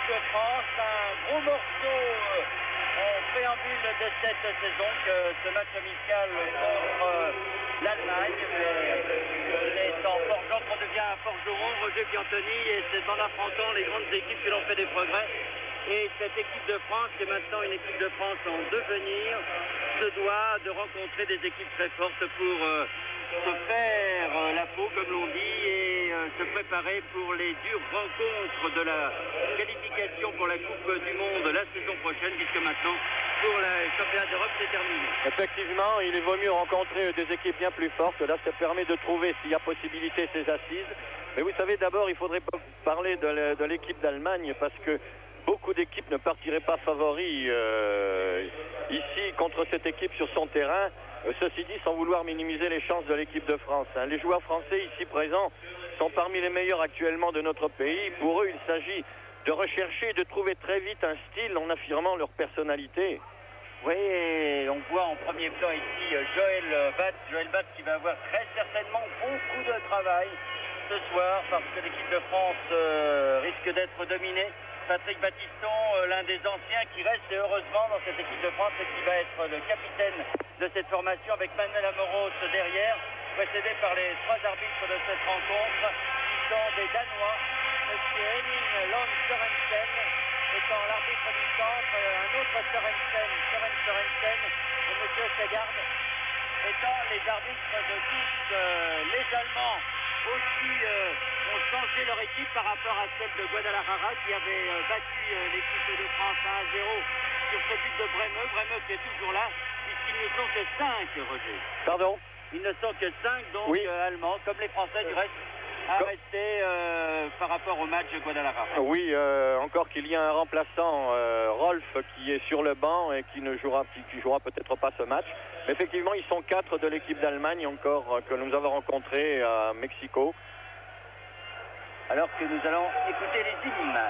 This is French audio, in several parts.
l'équipe de France. Un gros morceau en préambule de cette saison que ce match amical contre l'Allemagne. C'est en forgeant qu'on devient un forgeron, Roger Piantoni, et c'est en affrontant les grandes équipes que l'on fait des progrès. Et cette équipe de France, qui est maintenant une équipe de France en devenir, se doit de rencontrer des équipes très fortes pour se faire la peau, comme l'on dit, et se préparer pour les dures rencontres de la qualification pour la Coupe du Monde la saison prochaine, puisque maintenant, pour le championnat d'Europe, c'est terminé. Effectivement, il vaut mieux rencontrer des équipes bien plus fortes. Là, ça permet de trouver, s'il y a possibilité, ces assises. Mais vous savez, d'abord, il faudrait parler de l'équipe d'Allemagne, parce que beaucoup d'équipes ne partiraient pas favoris ici contre cette équipe sur son terrain. Ceci dit, sans vouloir minimiser les chances de l'équipe de France. Les joueurs français ici présents sont parmi les meilleurs actuellement de notre pays. Pour eux, il s'agit de rechercher et de trouver très vite un style en affirmant leur personnalité. Oui, et on voit en premier plan ici Joël Batz qui va avoir très certainement beaucoup de travail ce soir parce que l'équipe de France risque d'être dominée. Patrick Battiston, l'un des anciens qui reste heureusement dans cette équipe de France et qui va être le capitaine de cette formation avec Manuel Amoros derrière, précédé par les trois arbitres de cette rencontre qui sont des Danois, M. Henning Lund Sørensen étant l'arbitre du centre, un autre Sørensen et M. Segard étant les arbitres de tous. Les Allemands aussi ont changé leur équipe par rapport à celle de Guadalajara qui avait battu l'équipe de France 1-0 sur ce but de Bremeux qui est toujours là, puisqu'ils ne sont que 5, Roger. Pardon? Ils ne sont que 5, donc oui. Allemands, comme les Français du reste, à rester par rapport au match de Guadalajara. Oui, encore qu'il y a un remplaçant, Rolf, qui est sur le banc et qui ne jouera, qui jouera peut-être pas ce match. Mais effectivement, ils sont 4 de l'équipe d'Allemagne encore que nous avons rencontré à Mexico. Alors que nous allons écouter les hymnes.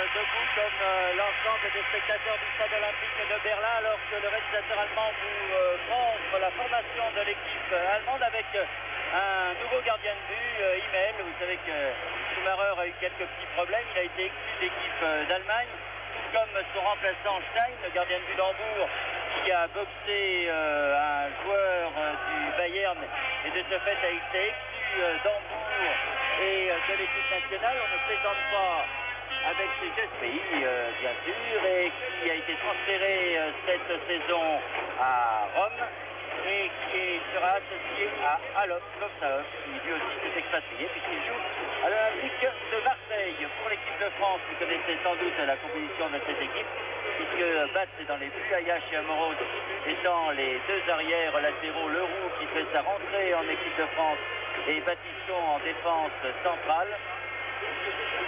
Debout comme l'ensemble des spectateurs du stade olympique de Berlin, alors que le réalisateur allemand vous montre la formation de l'équipe allemande avec un nouveau gardien de but, Immel. Vous savez que Schumacher a eu quelques petits problèmes, il a été exclu de l'équipe d'Allemagne, tout comme son remplaçant Stein, le gardien de but d'Hambourg, qui a boxé un joueur du Bayern et de ce fait a été exclu d'Hambourg et de l'équipe nationale. On ne plaisante pas avec ses gestes pays, bien sûr, et qui a été transféré cette saison à Rome et qui sera associé à Alof Lovsaov, qui lui aussi s'est expatrié puisqu'il joue à l'Olympique de Marseille. Pour l'équipe de France, vous connaissez sans doute la composition de cette équipe, puisque Batz est dans les buts, Ayache et Amoros étant les deux arrières latéraux, Leroux qui fait sa rentrée en équipe de France et Batisson en défense centrale.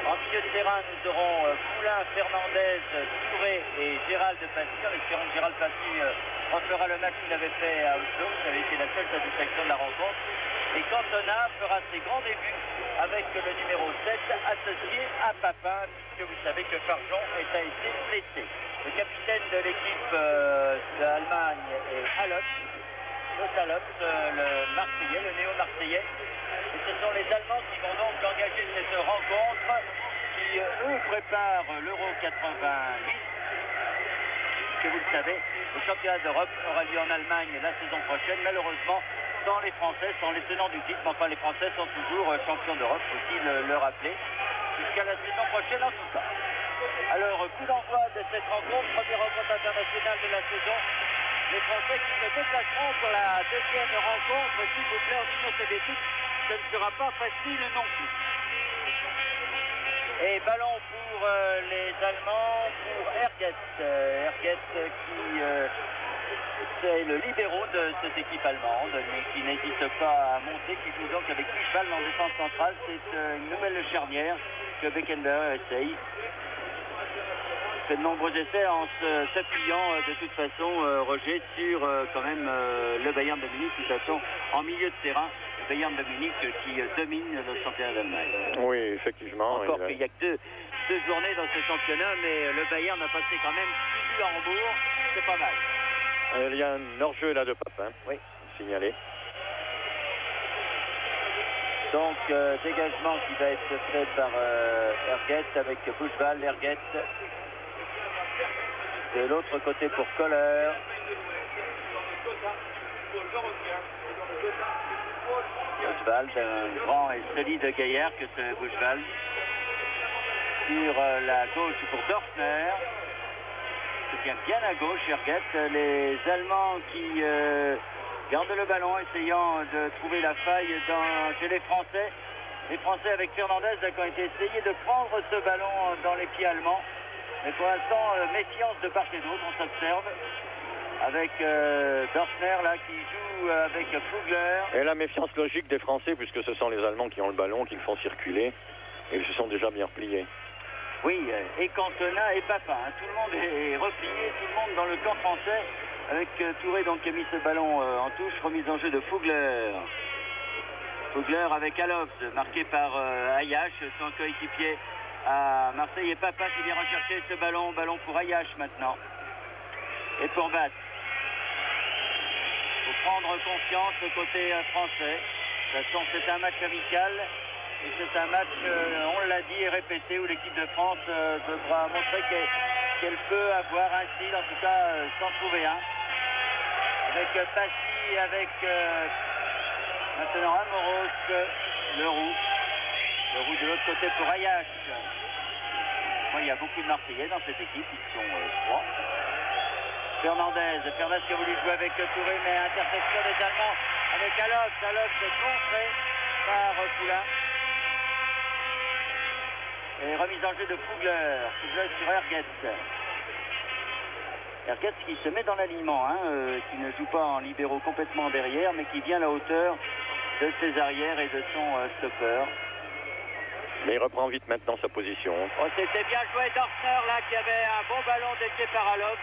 En milieu de terrain, nous aurons Poulain, Fernandez, Touré et Gérald Passy. En espérant que Gérald Passy refera le match qu'il avait fait à Oslo. Ça avait été la seule satisfaction de la rencontre. Et Cantona fera ses grands débuts avec le numéro 7 associé à Papin, puisque vous savez que Farjon a été blessé. Le capitaine de l'équipe d'Allemagne est le Marseillais, le néo-Marseillais. Et ce sont les Allemands qui vont donc engager cette rencontre qui, eux, préparent l'Euro 88. Que vous le savez, le championnat d'Europe aura lieu en Allemagne la saison prochaine. Malheureusement, sans les Français, sans les tenants du titre. Mais enfin, les Français sont toujours champions d'Europe, faut-il le rappeler, jusqu'à la saison prochaine en tout cas. Alors, coup d'envoi de cette rencontre, première rencontre internationale de la saison. Les Français qui se déplaceront pour la deuxième rencontre, s'il vous plaît, en Union soviétique. Ce ne sera pas facile non plus. Et ballon pour les Allemands, pour Herget. Herget qui c'est le libéraux de cette équipe allemande, qui n'hésite pas à monter, qui joue donc avec Buchwald en défense centrale. C'est une nouvelle charnière que Beckenbauer essaye. Fait de nombreux essais en s'appuyant de toute façon, Roger, sur quand même le Bayern de Munich, de toute façon en milieu de terrain. Bayern de Munich qui domine le championnat d'Allemagne. Oui, effectivement. Encore qu'il n'y a que deux journées dans ce championnat, mais le Bayern a passé quand même 6 buts à Hambourg. C'est pas mal. Il y a un hors-jeu là de Papin. Oui. Signalé. Donc, dégagement qui va être fait par Herget avec Buchwald, Herget. De l'autre côté pour Kohler. Buchwald, un grand et solide gaillard que ce Buchwald. Sur la gauche pour Dorfner. Se tient bien à gauche, Herget. Les Allemands qui gardent le ballon, essayant de trouver la faille chez les Français. Les Français avec Fernandez qui ont été essayés de prendre ce ballon dans les pieds allemands. Mais pour l'instant, méfiance de part et d'autre, on s'observe. Avec Dorfner là qui joue avec Fugler. Et la méfiance logique des Français, puisque ce sont les Allemands qui ont le ballon, qui le font circuler. Et ils se sont déjà bien repliés. Oui, et Cantona et Papin. Hein. Tout le monde est replié, tout le monde dans le camp français. Avec Touré donc qui a mis ce ballon en touche. Remise en jeu de Fugler. Fugler avec Alofs, marqué par Ayache, son coéquipier à Marseille. Et Papin qui vient rechercher ce ballon. Ballon pour Ayache maintenant. Et pour Batz. Il faut prendre confiance côté français. De toute façon, c'est un match amical. Et c'est un match, on l'a dit et répété, où l'équipe de France devra montrer qu'elle peut avoir un style, en tout cas s'en trouver un. Avec Passy, avec maintenant Amoros, Leroux. Leroux de l'autre côté pour Ayache. Bon, il y a beaucoup de Marseillais dans cette équipe, ils sont 3. Fernandez qui a voulu jouer avec Touré, mais interception des Allemands avec Alofs. Alofs est contré par Poulain. Et remise en jeu de Fugler. Fugler sur Herget. Herget qui se met dans l'alignement, hein, qui ne joue pas en libéraux complètement derrière, mais qui vient à la hauteur de ses arrières et de son stopper. Mais il reprend vite maintenant sa position. Oh, c'était bien joué Dorfner là, qui avait un bon ballon dédié par Alofs.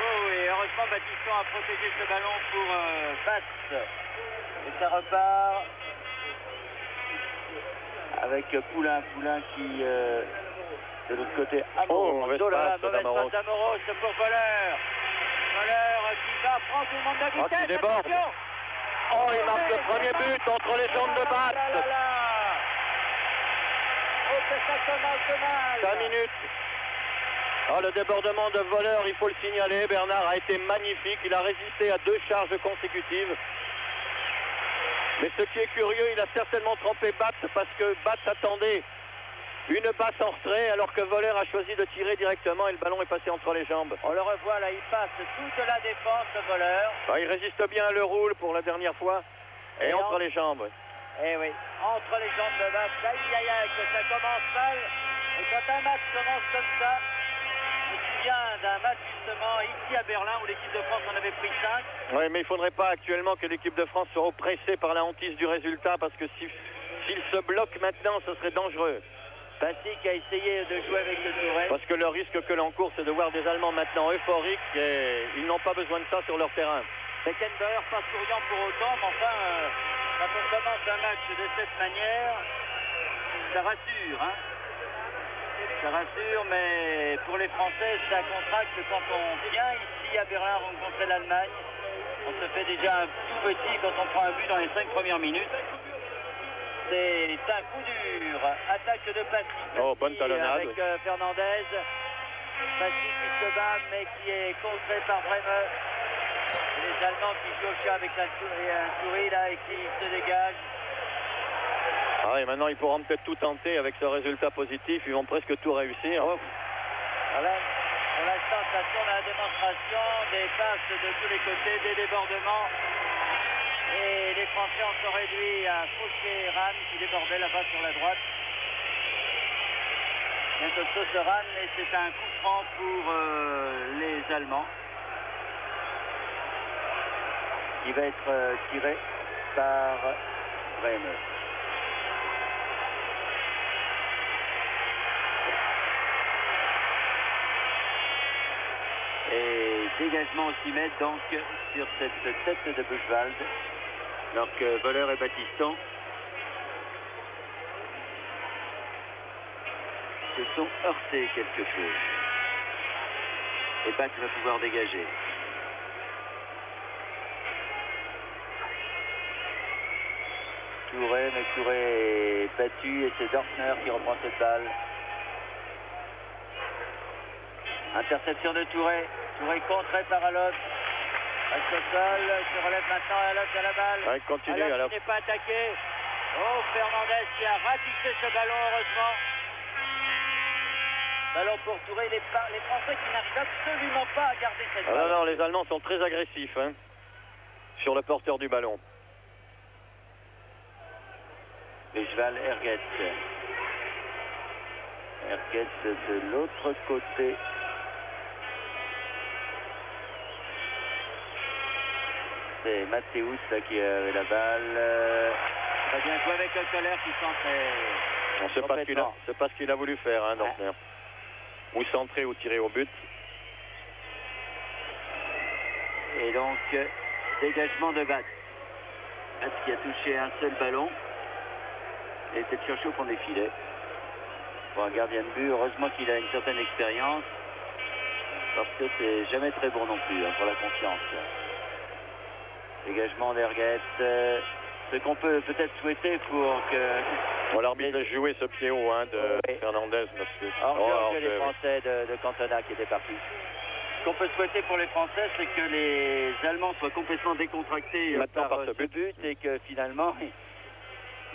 Oh, et heureusement Batisson a protégé ce ballon pour Batz. Et ça repart avec Poulain qui de l'autre côté Amoros. Mauvaise passe d'Amoros pour Voller. Voller qui va prendre tout le monde de vitesse. Qui déborde. Oh, il marque le premier but entre les jambes de Batz. Oh, c'est ça qu'on a 5 minutes. Oh, le débordement de Voller, il faut le signaler. Bernard a été magnifique. Il a résisté à 2 charges consécutives. Mais ce qui est curieux, il a certainement trompé Batz parce que Batz attendait une passe en retrait alors que Voller a choisi de tirer directement et le ballon est passé entre les jambes. On le revoit là, il passe toute la défense de Voller. Il résiste bien à le roule pour la dernière fois et entre les jambes. Eh oui, entre les jambes de Batz, aïe aïe aïe, que ça commence mal. Et quand un match commence comme ça, je me souviens d'un match justement ici à Berlin où l'équipe de France en avait pris 5. Oui, mais il ne faudrait pas actuellement que l'équipe de France soit oppressée par la hantise du résultat, parce que s'il se bloque maintenant, ce serait dangereux. Passy qui a essayé de jouer avec le Touré. Parce que le risque que l'on court, c'est de voir des Allemands maintenant euphoriques et ils n'ont pas besoin de ça sur leur terrain. Beckenbauer pas souriant pour autant, mais enfin, quand on commence un match de cette manière, ça rassure, hein. Ça rassure, mais pour les Français, ça contracte quand on vient ici à Berlin rencontrer l'Allemagne. On se fait déjà un tout petit quand on prend un but dans les 5 premières minutes. C'est un coup dur. Attaque de Passy. Oh, bonne talonnade. Avec Fernandez. Passy qui se bat, mais qui est contré par Breme. Les Allemands qui jouent au chat avec un souris là et qui se dégagent. Ah oui, maintenant ils pourront peut-être tout tenter avec ce résultat positif. Ils vont presque tout réussir. Oh. Voilà. Pour l'instant, ça tourne à la démonstration. Des passes de tous les côtés, des débordements. Et les Français en sont réduits à Fauché Ran qui débordait là-bas sur la droite. Bientôt sauce Ran et c'est un coup franc pour les Allemands. Qui va être tiré par Breme. Et dégagement aussi mètre donc sur cette tête de Buchwald. Alors que Voller et Battiston se sont heurtés quelque chose. Et Batz va pouvoir dégager. Touré, mais Touré est battu et c'est Dorfner qui reprend cette balle. Interception de Touré. Touré contré par Alop. Reste au sol, se relève maintenant Alop à la balle. Ouais, continue Alop. Qui n'est pas attaqué. Oh, Fernandez qui a ratissé ce ballon, heureusement. Ballon pour Touré. Les Français qui n'arrivent absolument pas à garder cette balle. Non, les Allemands sont très agressifs hein, sur le porteur du ballon. Buchwald, Ergetz. Ergetz de l'autre côté. C'est Mathéus qui avait la balle. Très bien joué avec le Colère qui centrait. On ne sait pas ce qu'il a voulu faire, hein, Dorfner. Ouais. Ou centrer ou tirer au but. Et donc, dégagement de Batz. Batz qui a touché un seul ballon. Et c'est cherché au fond des filets. Pour un gardien de but, heureusement qu'il a une certaine expérience. Parce que c'est jamais très bon non plus hein, pour la confiance. Dégagement d'Ergetz. Ce qu'on peut peut-être souhaiter pour que... Bon, l'arbitre a joué ce pied haut hein, de Fernandez. Parce que... Hors que les Français de Cantona qui étaient partis. Ce qu'on peut souhaiter pour les Français, c'est que les Allemands soient complètement décontractés par ce but et que finalement...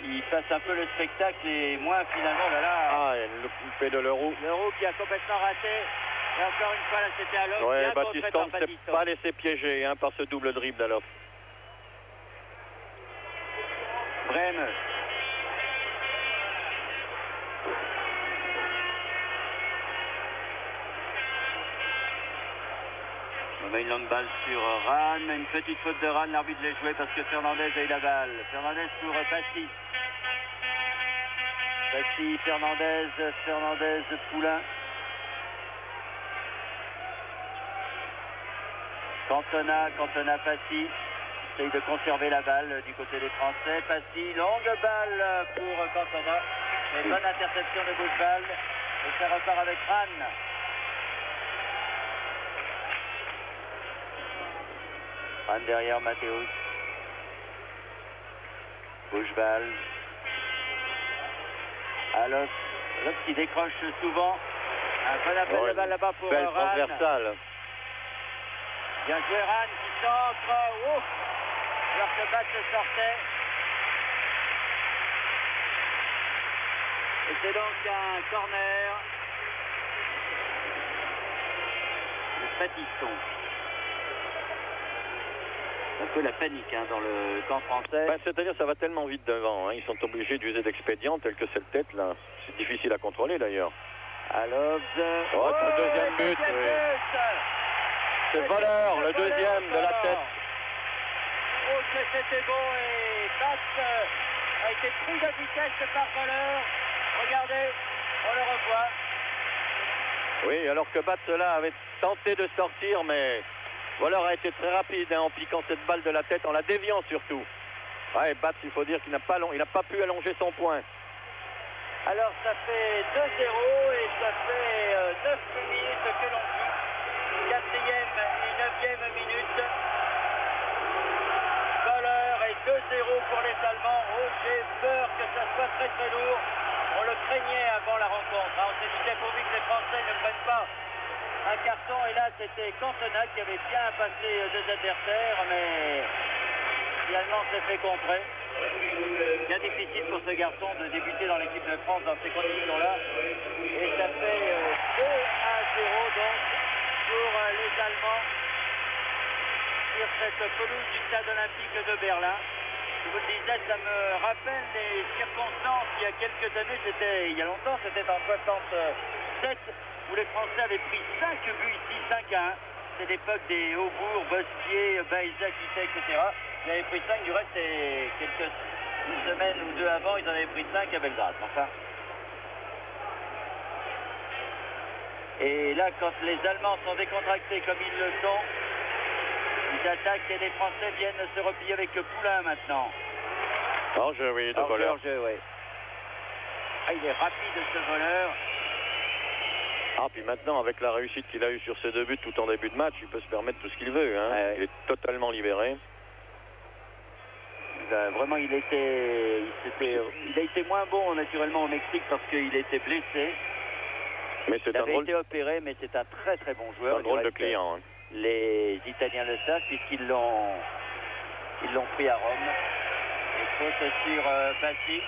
Il fasse un peu le spectacle et moins finalement, voilà. Ah, il fait de Leroux. Leroux qui a complètement raté. Et encore une fois, là, c'était Alop. Ouais, Battiston ne s'est pas laissé piéger hein, par ce double dribble d'Alop. Breme. On met une longue balle sur Ran. Une petite faute de Ran. L'arbitre l'a joué parce que Fernandez a eu la balle. Fernandez pour Passy. Passy, Fernandez, Poulain. Cantona, Passy. Essaye de conserver la balle du côté des Français. Passy, longue balle pour Cantona. Et bonne interception de Buchwald. Et ça repart avec Ran. Ran derrière Mathéus. Buchwald. Alop qui décroche souvent. Un bon appel de balle là-bas pour belle Ran. transversale. Bien joué Ran qui centre. Ouf, alors que Batz se sortait. Et c'est donc un corner. Le Battiston. un peu la panique hein, dans le camp français. Ben, c'est-à-dire ça va tellement vite devant, hein. Ils sont obligés d'user d'expédients tels que cette tête là. C'est difficile à contrôler d'ailleurs. Alors, oh, le deuxième but, oui. C'est Voleur, le deuxième de la tête. Oh, que c'était beau et Batz a été pris de vitesse par Voleur. Regardez, on le revoit. Oui, alors que Batz là avait tenté de sortir, mais Voleur a été très rapide hein, en piquant cette balle de la tête, en la déviant surtout. Ouais, Batz, il faut dire qu'il n'a pas pu allonger son point. Alors ça fait 2-0 et ça fait 9 minutes que l'on joue. 4e et 9e minute. Voleur et 2-0 pour les Allemands. Oh, j'ai peur que ça soit très très lourd. On le craignait avant la rencontre. On s'est dit qu'il pourvu que les Français ne prennent pas un carton. Et là, c'était Cantona qui avait bien passé deux adversaires, mais finalement, s'est fait contrer. Bien difficile pour ce garçon de débuter dans l'équipe de France dans ces conditions-là. Et ça fait 2-0 donc pour les Allemands sur cette pelouse du stade olympique de Berlin. Je vous le disais, ça me rappelle les circonstances il y a quelques années, c'était il y a longtemps, c'était en 67 où les Français avaient pris 5 buts ici, 5-1. C'est l'époque des Aubourg, Bosquier, Baïza, Quittet, etc. Ils avaient pris 5, du reste, c'est une semaine ou deux avant, ils en avaient pris 5 à Belgrade. Enfin. Et là, quand les Allemands sont décontractés comme ils le sont, ils attaquent et les Français viennent se replier avec le Poulain maintenant. Hors-jeu, oui, de Voleur. Hors-jeu, oui. Ah, il est rapide ce Voleur. Ah, puis maintenant, avec la réussite qu'il a eue sur ses deux buts tout en début de match, il peut se permettre tout ce qu'il veut. Hein. Ouais. Il est totalement libéré. Vraiment, il a été moins bon naturellement au Mexique parce qu'il était blessé. Mais c'est il un avait drôle... été opéré, mais c'est un très très bon joueur. Un drôle de client. Hein. Les Italiens le savent puisqu'ils l'ont pris à Rome. Et faute sur Bassi,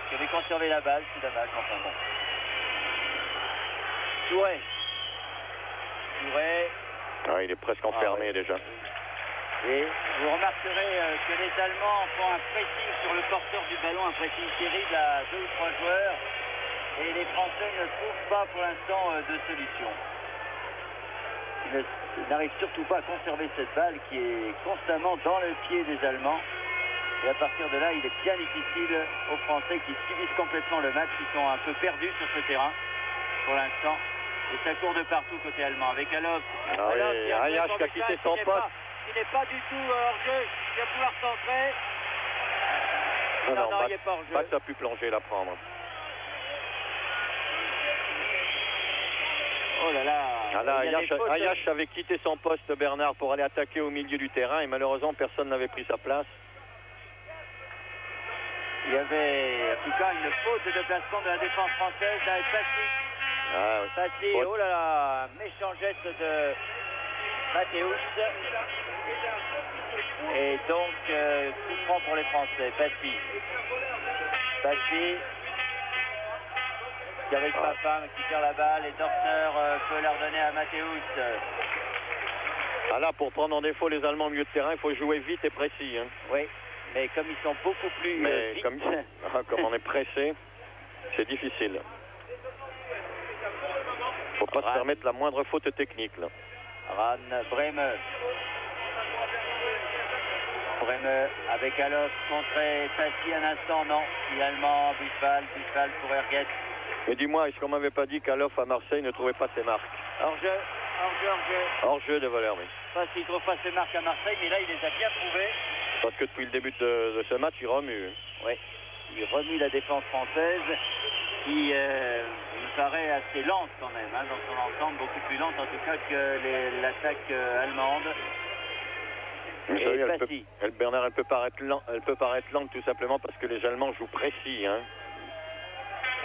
qui avait conservé la balle, c'est dommage, enfin bon. Touré. Ah, il est presque enfermé déjà. Et vous remarquerez que les Allemands font un pressing sur le porteur du ballon, un pressing terrible à 2 ou 3 joueurs. Et les Français ne trouvent pas pour l'instant de solution. Ils n'arrivent surtout pas à conserver cette balle qui est constamment dans le pied des Allemands. Et à partir de là, il est bien difficile aux Français qui subissent complètement le match, qui sont un peu perdus sur ce terrain pour l'instant. Et ça court de partout côté allemand avec Alof. Ah oui, Ayash qui a quitté son poste. Il n'est pas du tout hors-jeu, il va pouvoir centrer. Non, il n'est pas hors-jeu. Batz a pu plonger, la prendre. Oh là là. Ah là, Ayash avait quitté son poste, Bernard, pour aller attaquer au milieu du terrain et malheureusement personne n'avait pris sa place. Il y avait en tout cas une faute de placement de la défense française avec Passy. Ah, oui. Passy, oh là là, méchant geste de Mathéus. Et donc, coup franc pour les Français. Passy. Qui avec Papin qui tire la balle et Dortner peut la redonner à Mathéus. Ah là, pour prendre en défaut les Allemands au milieu de terrain, il faut jouer vite et précis. Hein. Oui, mais comme ils sont beaucoup plus vite. Comme on est pressé, c'est difficile. Faut pas se permettre la moindre faute technique. Là. Breme avec Alof contre Passy un instant, non. Finalement, Bisbal pour Erguet. Mais dis-moi, est-ce qu'on m'avait pas dit qu'Alof à Marseille ne trouvait pas ses marques? Hors-jeu. Hors-jeu de Voleur, oui. Pas s'il ne trouve pas ses marques à Marseille, mais là, il les a bien trouvées. Parce que depuis le début de ce match, il remue. Oui, il remue la défense française, qui me paraît assez lente quand même, hein, dans son ensemble, beaucoup plus lente en tout cas que l'attaque allemande. Bernard, elle peut paraître lente tout simplement parce que les Allemands jouent précis. Hein.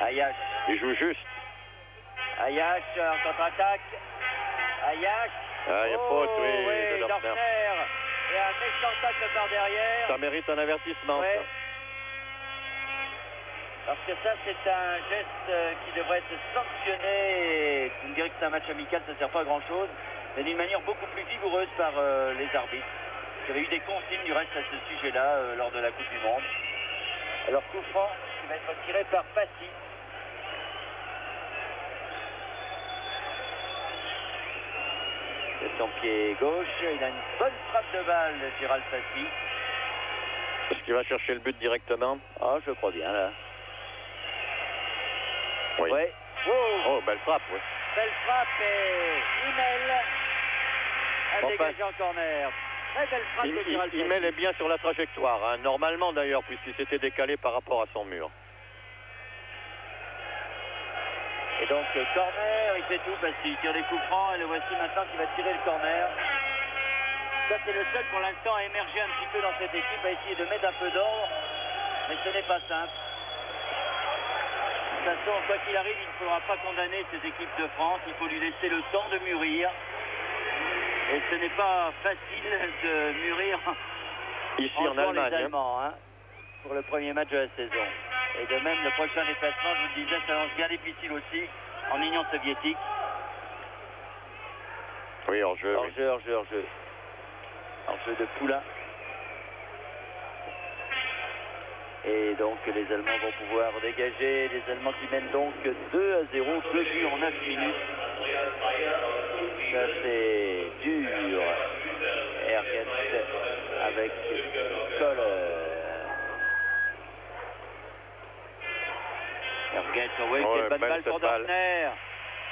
Ayash. Ils jouent juste. Ayash en contre-attaque. Ayash. Ah, il y a faute, oui, de Dortner. Et un méchant tacle par derrière. Ça mérite un avertissement. Ouais. Ça. Parce que ça, c'est un geste qui devrait être sanctionné. Vous me direz que c'est un match amical, ça ne sert pas à grand-chose. Mais d'une manière beaucoup plus vigoureuse par les arbitres. Il y avait eu des consignes du reste à ce sujet-là lors de la Coupe du Monde. Alors coup franc qui va être tiré par Passy. De son pied gauche, il a une bonne frappe de balle, Gérald Passy. Est-ce qu'il va chercher le but directement? Ah, je crois bien là. Oui. Ouais. Wow. Oh, belle frappe, oui. Belle frappe et Imel a dégagé en corner. Très belle frappe de Gérald Passy. Imel est bien sur la trajectoire, hein. Normalement d'ailleurs, puisqu'il s'était décalé par rapport à son mur. Et donc corner, il fait tout parce qu'il tire des coups francs et le voici maintenant qui va tirer le corner. Ça c'est le seul pour l'instant à émerger un petit peu dans cette équipe, à essayer de mettre un peu d'ordre, mais ce n'est pas simple. De toute façon, quoi qu'il arrive, il ne faudra pas condamner ces équipes de France, il faut lui laisser le temps de mûrir. Et ce n'est pas facile de mûrir ici en Allemagne, les Allemands, hein, pour le premier match de la saison. Et de même, le prochain déplacement, je vous le disais, s'annonce bien difficile aussi en Union soviétique. Oui, hors-jeu. Hors-jeu, hors-jeu, hors-jeu. Hors-jeu de Poulain. Et donc, les Allemands vont pouvoir dégager. Les Allemands qui mènent donc 2-0, 2 buts en 9 minutes. Ça, c'est dur. Ergens avec Kohler. Ergens, oui, quelle bonne balle pour Dorfner.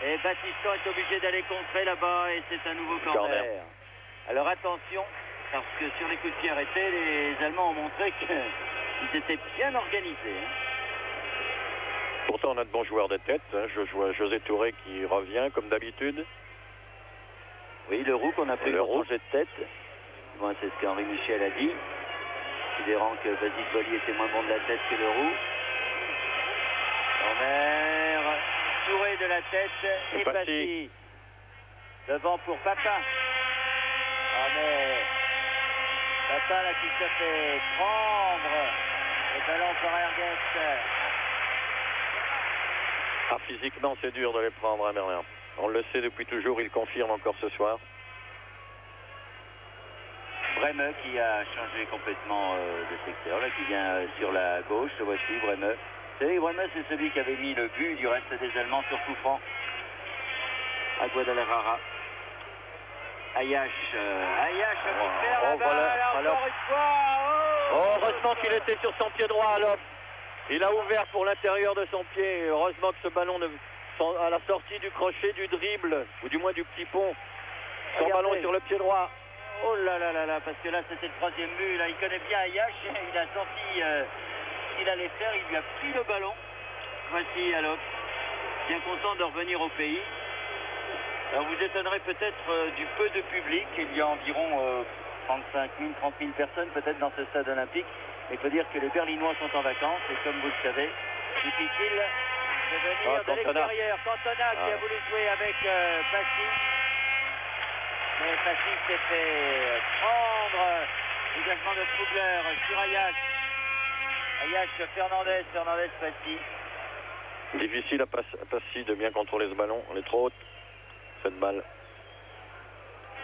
Et Battiston est obligé d'aller contrer là-bas et c'est un nouveau corner. Alors attention, parce que sur les coups de pied arrêtés, les Allemands ont montré qu'ils étaient bien organisés. Pourtant, on a de bons joueurs de tête. Hein. Je vois José Touré qui revient comme d'habitude. Oui, le roux qu'on a pris pour changer de tête. Bon, c'est ce qu'Henri Michel a dit. Considérant que Basile Boli était moins bon de la tête que le roux. Corner, Touré de la tête et Passy. Devant pour Papin. Ah mais Papin là qui se fait prendre. Le ballon pour Ergens. Ah, physiquement, c'est dur de les prendre, hein, Merlin. On le sait depuis toujours, il confirme encore ce soir. Bremeux qui a changé complètement de secteur, là, qui vient sur la gauche, le voici, Bremeux. Vous savez, Bremeux, c'est celui qui avait mis le but du reste des Allemands sur coup franc à Guadalajara. Ayash a pu faire la balle, encore une fois. Heureusement qu'il était sur son pied droit, alors. Il a ouvert pour l'intérieur de son pied. Heureusement que ce ballon, à la sortie du crochet, du dribble, ou du moins du petit pont, son ballon sur le pied droit. Oh là là là là, parce que là c'était le troisième but. Là, il connaît bien Ayash. Il a senti ce qu'il allait faire. Il lui a pris le ballon. Voici Alop, bien content de revenir au pays. Alors vous étonnerez peut-être du peu de public. Il y a environ 35 000, 30 000 personnes peut-être dans ce stade olympique. Mais il faut dire que les Berlinois sont en vacances et comme vous le savez, difficile de venir de l'extérieur. Cantona qui a voulu jouer avec Passy. Mais Passy s'est fait prendre. Dégagement de Fugler sur Ayash. Ayash, Fernandez, Passy. Difficile à Passy de bien contrôler ce ballon. Elle est trop haute, cette balle.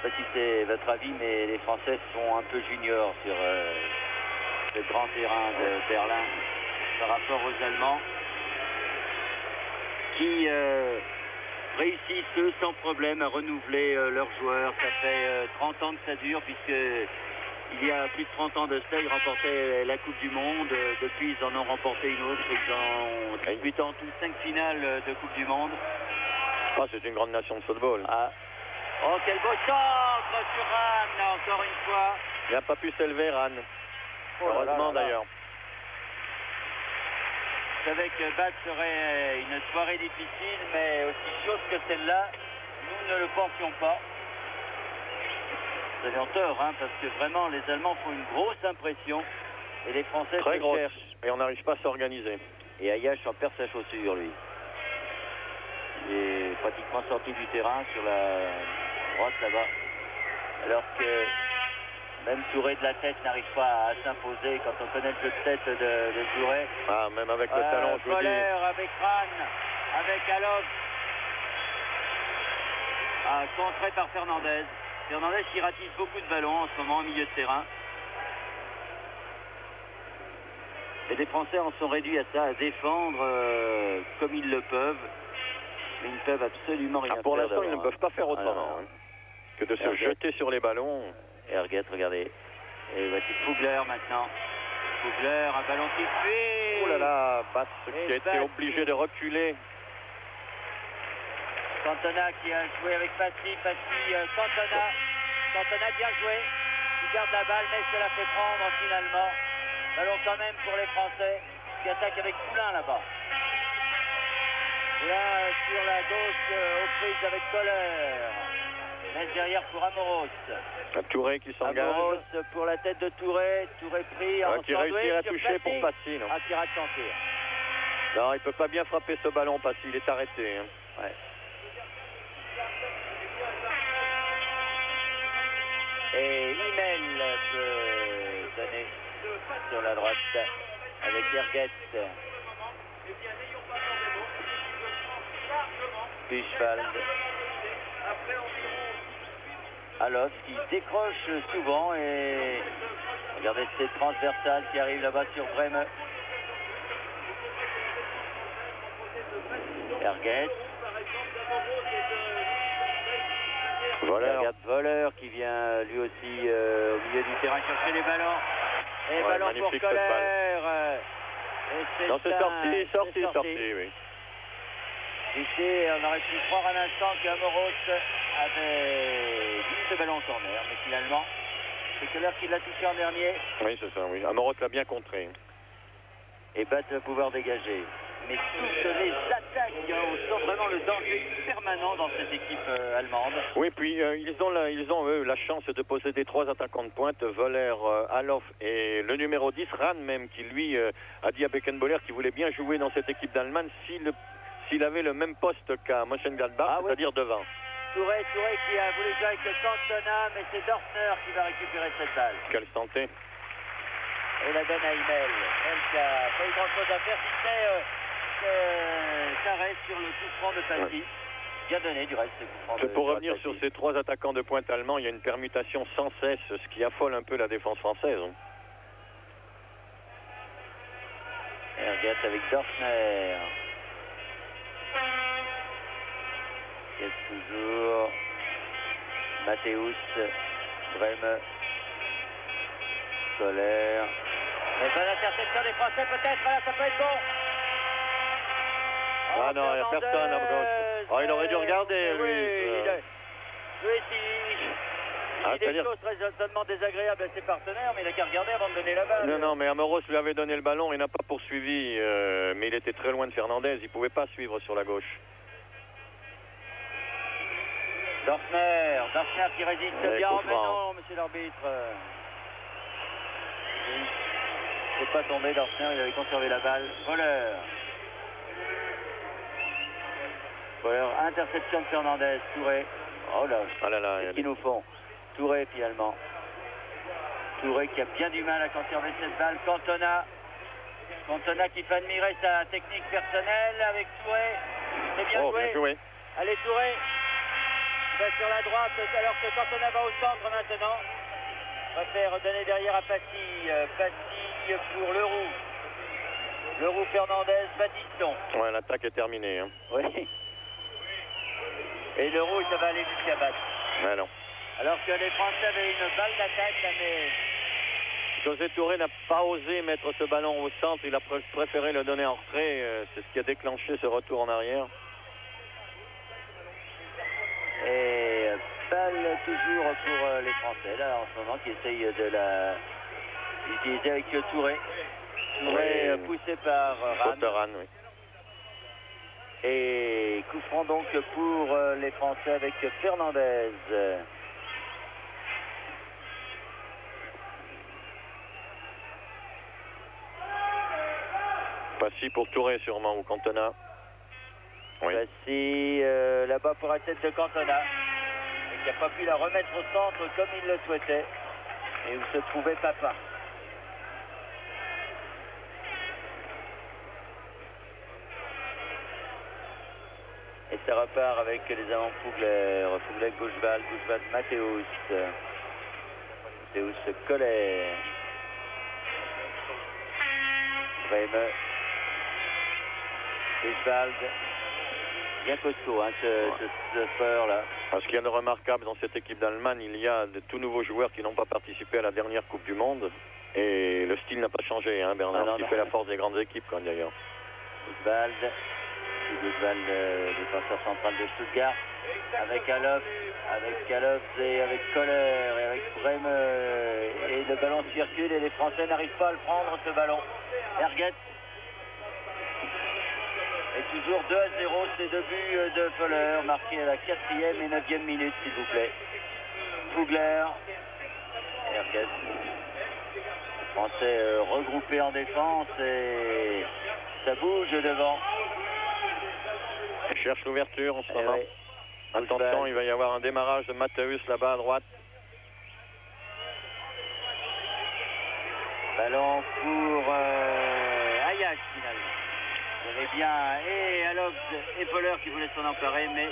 Je ne sais pas si c'est votre avis, mais les Français sont un peu juniors sur le grand terrain de Berlin par rapport aux Allemands qui réussissent eux sans problème à renouveler leurs joueurs. Ça fait 30 ans que ça dure puisque il y a plus de 30 ans de cela, ils remportaient la Coupe du Monde. Depuis, ils en ont remporté une autre. Ils ont 18 ans, tout 5 finales de Coupe du Monde. Ah, c'est une grande nation de football. Ah. Oh, quel beau centre sur Rann, là, encore une fois. Il n'a pas pu s'élever, Rann. Heureusement d'ailleurs. Je savais que Bâle serait une soirée difficile, mais aussi chaude que celle-là, nous ne le pensions pas. Vous avez tort, hein, parce que vraiment, les Allemands font une grosse impression et les Français très grosse. Cherchent. Et on n'arrive pas à s'organiser. Et Ayash en perd sa chaussure, lui. Il est pratiquement sorti du terrain sur la droite là-bas. Alors que même Touré de la tête n'arrive pas à s'imposer quand on connaît le jeu de tête de Touré. Ah, même avec le talon, je vous dis. Avec Rann, avec Alov. Contré par Fernandez. Fernandez qui ratisse beaucoup de ballons en ce moment au milieu de terrain. Et les Français en sont réduits à ça, à défendre comme ils le peuvent. Mais ils ne peuvent absolument rien faire. Pour l'instant, ils ne peuvent pas faire autrement que de se jeter sur les ballons. Erguet, regardez. Et voici Fugler maintenant. Fugler, un ballon qui fuit. Oh là là, Basse qui a été obligé de reculer. Cantona qui a joué avec Passy. Cantona. Cantona bien joué. Il garde la balle, mais se la fait prendre finalement. Ballon quand même pour les Français qui attaquent avec Poulain là-bas. Poulain sur la gauche aux prises avec Kohler. Mais derrière pour Amoros. Touré qui s'engage. Amoros pour la tête de Touré. Touré pris en qui réussit à toucher pour Passy. Un tir à chanter. Non, il ne peut pas bien frapper ce ballon Passy, il est arrêté. Ouais. Et Imel peut donner sur la droite avec Erguet. Buchwald. Alos qui décroche souvent et regardez cette transversale qui arrive là-bas sur Brême. Erguet. Voleur qui vient lui aussi au milieu du terrain chercher les ballons. Et ballon pour Kohler. Non, c'est sorti, oui. Ici, on aurait pu croire un instant qu'Amoros avait mis ce ballon en corner, mais finalement, c'est Kohler qui l'a touché en dernier. Oui, c'est ça, oui. Amoros l'a bien contré. Et Bat va pouvoir dégager. Mais toutes les attaques sont vraiment le danger permanent dans cette équipe allemande. Oui, puis ils ont eux, la chance de posséder 3 attaquants de pointe, Voller, Alof et le numéro 10, Rahn même, qui lui a dit à Beckenbauer qu'il voulait bien jouer dans cette équipe d'Allemagne s'il avait le même poste qu'à Mönchengladbach, c'est-à-dire devant. Touré qui a voulu jouer avec Cantona, mais c'est Dorfner qui va récupérer cette balle. Quelle santé. Et la donne à Imel. Elle qui a pas eu grand-chose à faire, si c'est arrêt sur le coup franc de Passy. Ouais. Bien donné du reste ce coup franc. Pour revenir sur ces 3 attaquants de pointe allemands, il y a une permutation sans cesse, ce qui affole un peu la défense française. Erguet avec Dorfner. Il y a toujours Matthäus, Brême, Kohler. Mais bonne interception des Français peut-être, là ça peut être bon. Ah non, il n'y a personne à gauche. Oh, il aurait dû regarder, lui. Il dit des choses très certainement désagréables à ses partenaires, mais il n'a qu'à regarder avant de donner la balle. Non, mais Amoros lui avait donné le ballon, il n'a pas poursuivi, mais il était très loin de Fernandez, il ne pouvait pas suivre sur la gauche. Dorfner qui résiste bien. Oh, mais non, monsieur l'arbitre. Il n'est pas tombé, Dorfner, il avait conservé la balle. Voleur, interception de Fernandez, Touré. Oh là, qu'est-ce qu'ils nous font? Touré finalement. Touré qui a bien du mal à conserver cette balle. Cantona qui fait admirer sa technique personnelle avec Touré. C'est bien joué. Allez Touré. Il va sur la droite alors que Cantona va au centre maintenant. On va faire donner derrière à Passy. Passy pour Leroux. Leroux, Fernandez, Battiston. Ouais, l'attaque est terminée. Hein. Oui. Et Leroux, ça va aller jusqu'à battre. Ouais, non. Alors que les Français avaient une balle d'attaque, mais... José Touré n'a pas osé mettre ce ballon au centre, il a préféré le donner en retrait. C'est ce qui a déclenché ce retour en arrière. Et balle toujours pour les Français, là, en ce moment, qui essayent de la utiliser avec Touré. Touré poussé par Rahn. Oui. Et coup franc donc pour les Français avec Fernandez. Passy pour Touré sûrement, ou Cantona. Oui. Passy là-bas pour la tête de Cantona. Et qui n'a pas pu la remettre au centre comme il le souhaitait. Et où se trouvait Papa. Et ça repart avec les amants Fougler, Fougler Gauchevald, Gauchevald Mathéus, Mathéus Collet, Breme, Gauchevald, bien costaud hein, ce sport là. Ce qu'il y a de remarquable dans cette équipe d'Allemagne, il y a de tout nouveaux joueurs qui n'ont pas participé à la dernière Coupe du Monde. Et le style n'a pas changé, hein, Bernard, qui fait la force des grandes équipes quand d'ailleurs. Gauchevald, défenseur central de Stuttgart, avec Alof et avec Kohler et avec Breme. Et le ballon circule et les Français n'arrivent pas à le prendre ce ballon. Erget. Et toujours 2-0, c'est deux buts de Kohler, marqués à la 4e et 9e minute, s'il vous plaît. Fougler, Erget. Les Français regroupés en défense et ça bouge devant. Il cherche l'ouverture en ce moment. Oui. Attention, il va y avoir un démarrage de Mathéus là-bas à droite. Ballon pour Ajax finalement. Il y avait bien et Alof et Poller qui voulaient s'en emparer, mais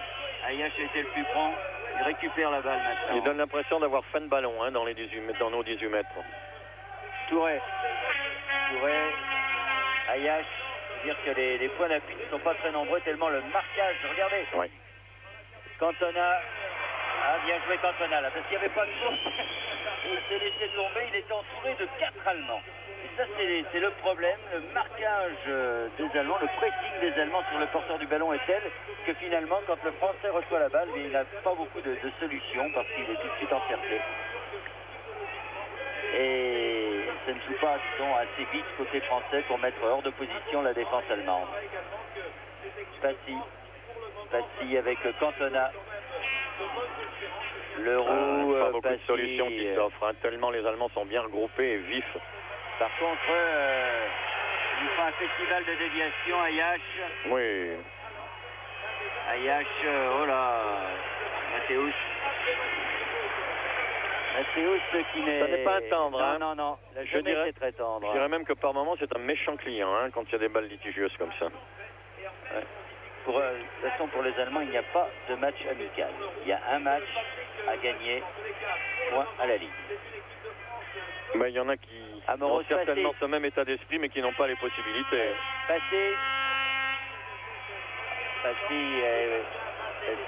Ajax a été le plus prompt. Il récupère la balle maintenant. Il donne l'impression d'avoir fin de ballon hein, dans nos 18 mètres. Touré, Ajax. Dire que les points d'appui ne sont pas très nombreux tellement le marquage, regardez. Oui. Cantona, bien joué Cantona là, parce qu'il n'y avait pas de course. Il s'est laissé tomber, il était entouré de 4 Allemands. Et ça c'est le problème, le marquage des Allemands, le pressing des Allemands sur le porteur du ballon est tel que finalement quand le Français reçoit la balle, il n'a pas beaucoup de solutions parce qu'il est tout de suite encerclé. Et ça ne joue pas, disons, assez vite côté français pour mettre hors de position la défense allemande. Passy avec Cantona. Leroux, pas beaucoup de solutions qui s'offrent, hein, tellement les Allemands sont bien regroupés et vifs. Par contre, ils font un festival de déviation à Yash. Oui. À Yash, oh là, Mathéus qui n'est... Ça n'est pas un tendre, non, hein. Non, la jeunesse est très tendre. Je dirais même que par moment c'est un méchant client hein, quand il y a des balles litigieuses comme ça. Ouais. De toute façon, pour les Allemands, il n'y a pas de match amical. Il y a un match à gagner, point à la ligne. Ben, il y en a qui ont certainement ce même état d'esprit, mais qui n'ont pas les possibilités. Passy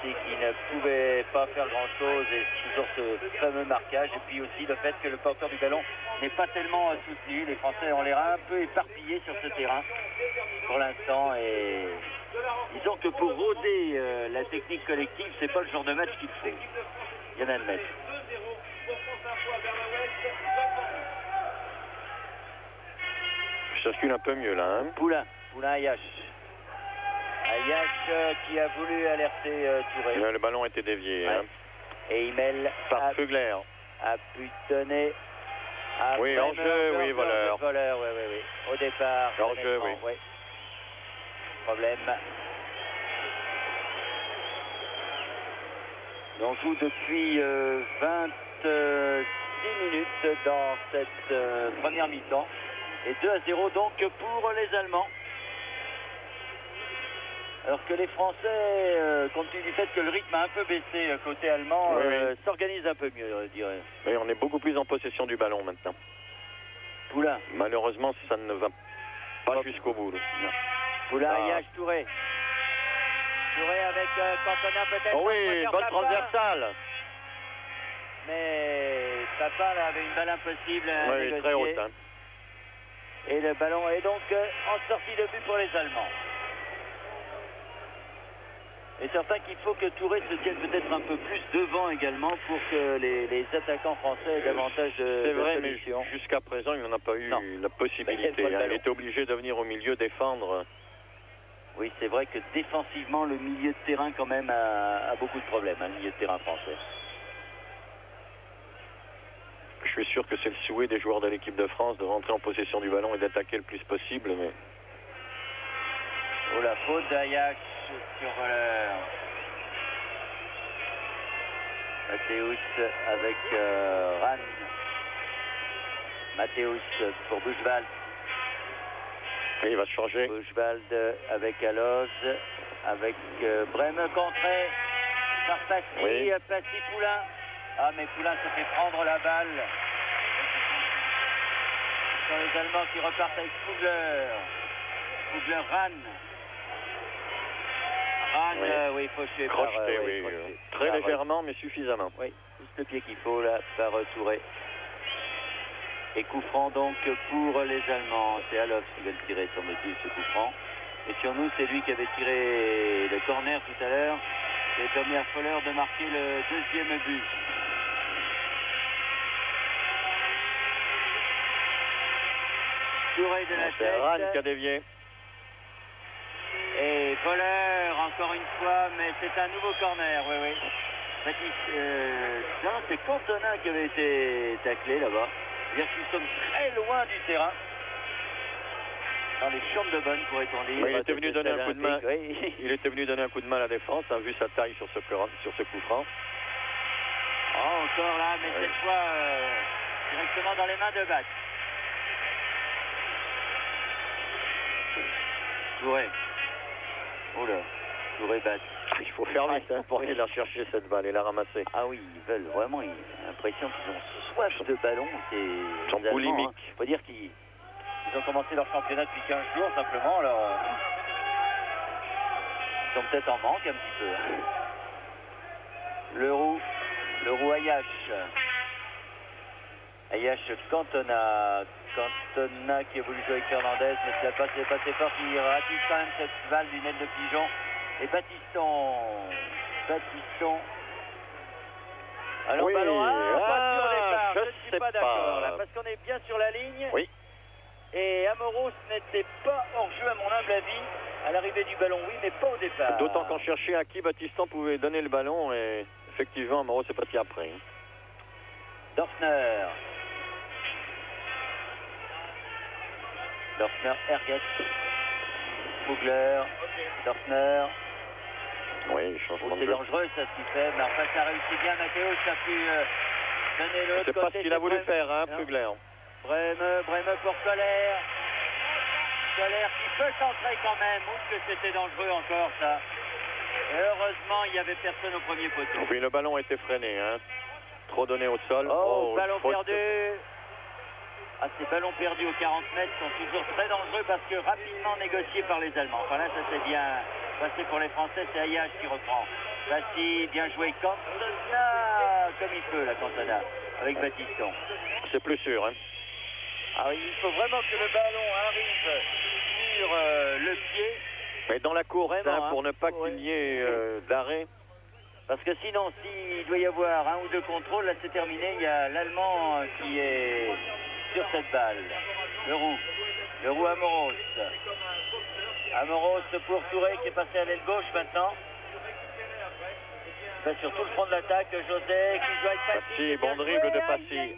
qui ne pouvait pas faire grand-chose et toujours ce fameux marquage. Et puis aussi le fait que le porteur du ballon n'est pas tellement soutenu. Les Français ont l'air un peu éparpillés sur ce terrain pour l'instant. Et disons que pour rôder la technique collective, c'est pas le genre de match qu'il faut. Il y en a de mettre. Ça circule un peu mieux là. Hein. Poulain Ayash. Ayash qui a voulu alerter Touré. Le ballon a été dévié. Ouais. Hein. Et il mêle par Fugler. A pu donner. Oui, en jeu, oui, voleur. Oui. Au départ. En jeu, oui. Problème. On joue depuis 26 minutes dans cette première mi-temps. Et 2-0 donc pour les Allemands. Alors que les Français, compte tenu du fait que le rythme a un peu baissé côté allemand, s'organisent un peu mieux, je dirais. Oui, on est beaucoup plus en possession du ballon maintenant. Poulain. Malheureusement, ça ne va pas jusqu'au bout. Non. Poulain, Ayash, Touré. Touré avec Cantona peut-être. Oh oui, bonne transversale. Mais Papa là, avait une balle impossible à négocier. Très haute. Hein. Et le ballon est donc en sortie de but pour les Allemands. Et certain qu'il faut que Touré se tienne peut-être un peu plus devant également pour que les attaquants français aient davantage de C'est vrai, solutions. Mais jusqu'à présent, il n'en a pas eu la possibilité. Il était obligé de venir au milieu défendre. Oui, c'est vrai que défensivement, le milieu de terrain quand même a beaucoup de problèmes, le milieu de terrain français. Je suis sûr que c'est le souhait des joueurs de l'équipe de France de rentrer en possession du ballon et d'attaquer le plus possible. Mais... Oh, la faute d'Ajax sur Mathéus avec Ran. Mathéus pour Buchwald. Et il va se changer. Buchwald avec Aloz. avec Brême contré par Passy, Oui. Passy Poulain. Ah, mais Poulain se fait prendre la balle. Ce sont les Allemands qui repartent avec Fugler. Fugler Rann. Rann, Oui. oui, fauché par... Crocheté, oui. crocheté. Très Par, légèrement, mais suffisamment. oui, juste le pied qu'il faut là par Touré. Et coup franc donc pour les Allemands. C'est Alof qui va le tirer, semble-t-il, ce coup franc. Et sur nous, c'est lui qui avait tiré le corner tout à l'heure. Qui a permis à Foller de marquer le deuxième but. Touré de la C'est Rann qui a tête. dévié. Et Foller, encore une fois, mais c'est un nouveau corner, oui, oui. Non, c'est Cantona qui avait été taclé là-bas. C'est-à-dire que nous sommes très loin du terrain. Dans les chambres de bonne, pourrait-on dire. Oui, il était venu donner un coup de main. Oui. Il était venu donner un coup de main à la défense, a vu sa taille sur ce coup franc. Oh, encore là, mais Oui. cette fois directement dans les mains de Bat. Touré. Oh là, Touré Bat. Il faut faire vite pour aller la chercher cette balle et la ramasser. Ah oui, ils veulent vraiment, j'ai l'impression qu'ils ont soif de ballon. Ils sont les Allemands, boulimiques. hein. Faut dire qu'ils ont commencé leur championnat depuis 15 jours simplement, alors ils sont peut-être en manque un petit peu. Hein. Le roux Ayash. Ayash Cantona qui a voulu jouer avec Fernandez, mais c'est passé fort, qui ratisse quand même cette balle d'une aile de pigeon. Et Battiston. Alors Oui, ballon, voiture départ, je je ne suis sais pas d'accord pas. là, parce qu'on est bien sur la ligne. Oui. Et Amoros n'était pas hors jeu à mon humble avis. À l'arrivée du ballon, oui, mais pas au départ. D'autant qu'on cherchait à qui Battiston pouvait donner le ballon et effectivement, Moreau s'est parti après. Dorfner, Erget, Fugler, Dorfner. Oui, changement de C'est jeu. dangereux ça ce qu'il fait, mais enfin ça réussit bien. Mathéo, ça a pu donner l'autre C'est côté. pas ce qu'il a voulu Brême. faire, hein, Non. Fugler. Brême pour Soler. Soler qui peut centrer quand même. Outre que c'était dangereux encore ça. Et heureusement, il n'y avait personne au premier poteau. Oui, le ballon a été freiné, hein. Trop donné au sol. Oh, ballon faute. perdu. Ah, ces ballons perdus aux 40 mètres sont toujours très dangereux parce que rapidement négociés par les Allemands. Enfin là, ça s'est bien passé pour les Français. C'est Ayash qui reprend. Passy, bien joué. Cantona, comme il peut, la Cantona, avec Battiston. C'est plus sûr, hein. Ah, il faut vraiment que le ballon arrive sur le pied. Mais dans la course, Vraiment, hein, pour hein. ne pas Ouais. qu'il y ait d'arrêt. Parce que sinon, s'il doit y avoir un ou deux contrôles, là c'est terminé. Il y a l'Allemand qui est sur cette balle. Le roux Amoros. Amoros pour Touré qui est passé à l'aile gauche maintenant. Ben, sur tout le front de l'attaque, José qui joue avec Passy. Passy, bon dribble de Passy.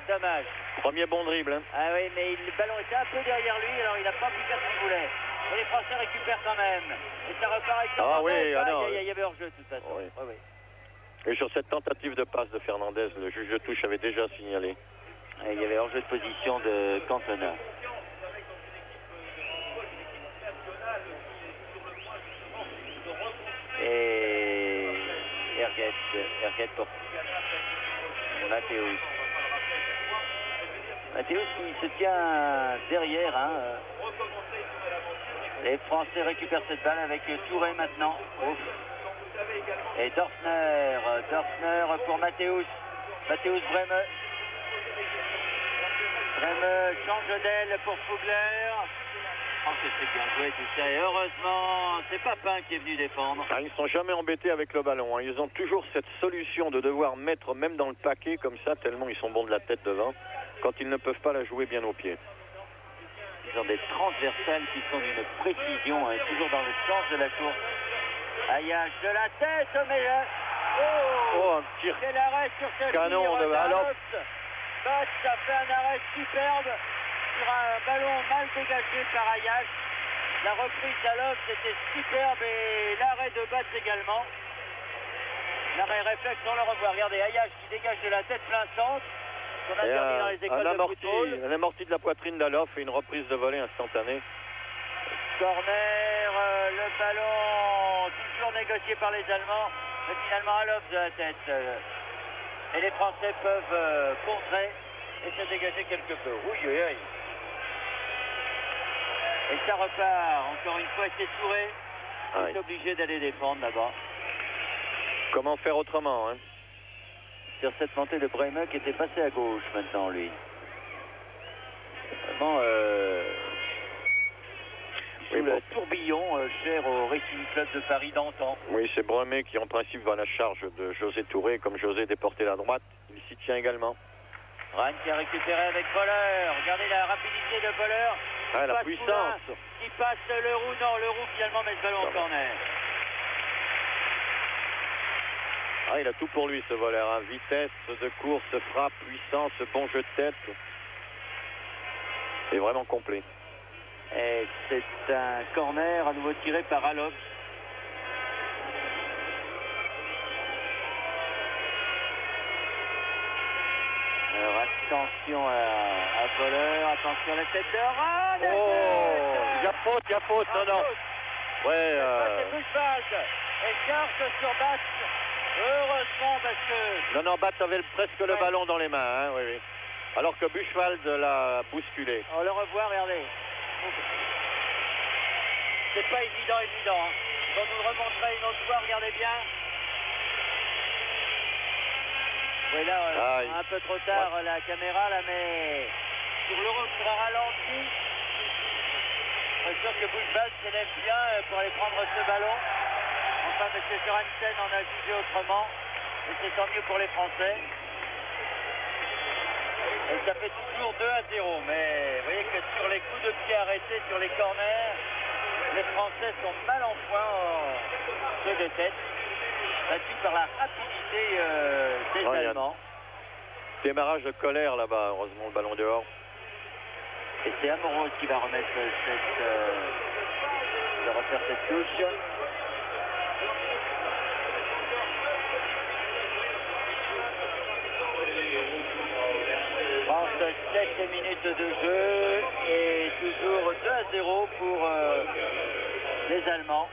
Dommage. Premier bon dribble, hein. Ah oui, mais le ballon était un peu derrière lui, alors il n'a pas pu faire ce qu'il voulait. Et les Français récupèrent quand même. Et ça repart avec Ah oui, ah non. il y avait hors-jeu de toute façon. Oui. Ouais, ouais. Et sur cette tentative de passe de Fernandez, le juge de touche avait déjà signalé. Et il y avait hors-jeu de position de Cantona. Et Erget pour Mathéus. Mathéus qui se tient derrière. Hein. Les Français récupèrent cette balle avec Touré maintenant. Ouf. Et Dorfner pour Mathéus. Mathéus Brême. Brême change d'aile pour Fugler. Oh, que c'est bien joué tout ça. Et heureusement, c'est Papin qui est venu défendre. Ah, ils ne sont jamais embêtés avec le ballon, hein. Ils ont toujours cette solution de devoir mettre même dans le paquet comme ça, tellement ils sont bons de la tête devant, quand ils ne peuvent pas la jouer bien au pied. Ils ont des transversales qui sont d'une précision, hein, toujours dans le sens de la course. Ayash de la tête, mais... Oh, un tir quel arrêt sur ce canon tir de Alof. Bat a fait un arrêt superbe sur un ballon mal dégagé par Ayash. La reprise d'Alof, c'était superbe et l'arrêt de Bat également. L'arrêt réflexe, on le revoit. Regardez, Ayash qui dégage de la tête plein centre. Qu'on a permis dans les écoles de football. un amorti de la poitrine d'Alof et une reprise de volée instantanée. Corner, le ballon toujours négocié par les Allemands, mais finalement à l'off de la tête. Et les Français peuvent contrer et se dégager quelque peu. Oui, oui, oui. Et ça repart, encore une fois, c'est Touré. Il est obligé d'aller défendre là-bas. Comment faire autrement, hein? Sur cette montée de Breme qui était passé à gauche maintenant, lui. Vraiment, sous le tourbillon cher au Racing Club de Paris d'antan. Oui, c'est Bremet qui en principe va à la charge de José Touré. Comme José déporté la droite, il s'y tient également. Ryan qui a récupéré avec Boller. Regardez la rapidité de Boller. Ah, la puissance. Qui passe le roux. Non, le roux finalement met ce ballon en corner. Ah, il a tout pour lui ce voleur, hein. Vitesse de course, frappe, puissance, bon jeu de tête. C'est vraiment complet. Et c'est un corner à nouveau tiré par Alop. Alors attention à Boller, attention à la tête de Ryan. Oh, il y a faute, non, non. Ouais, c'est Buchwald. Et charge sur Bat. Heureusement parce que... Non, Bat avait presque le ballon dans les mains, hein, oui, oui. Alors que Buchwald l'a bousculé. On le revoit, regardez. C'est pas évident. Hein. On nous le remontrer une autre fois, regardez bien. Oui, là, un peu trop tard la caméra, là, mais sur l'euro qui sera ralenti. Je suis sûr que Buchwald s'élève bien pour aller prendre ce ballon. Enfin, M. Sorensen en a jugé autrement. Et c'est tant mieux pour les Français. Et ça fait toujours 2-0. Mais vous voyez que sur les coups de pied arrêtés, sur les corners, les Français sont mal en point en jeu de tête. Battus par la rapidité des Allemands. Démarrage de colère là-bas, heureusement le ballon dehors. Et c'est Amoros qui va remettre refaire cette touche. « 37 minutes de jeu et toujours 2-0 pour les Allemands.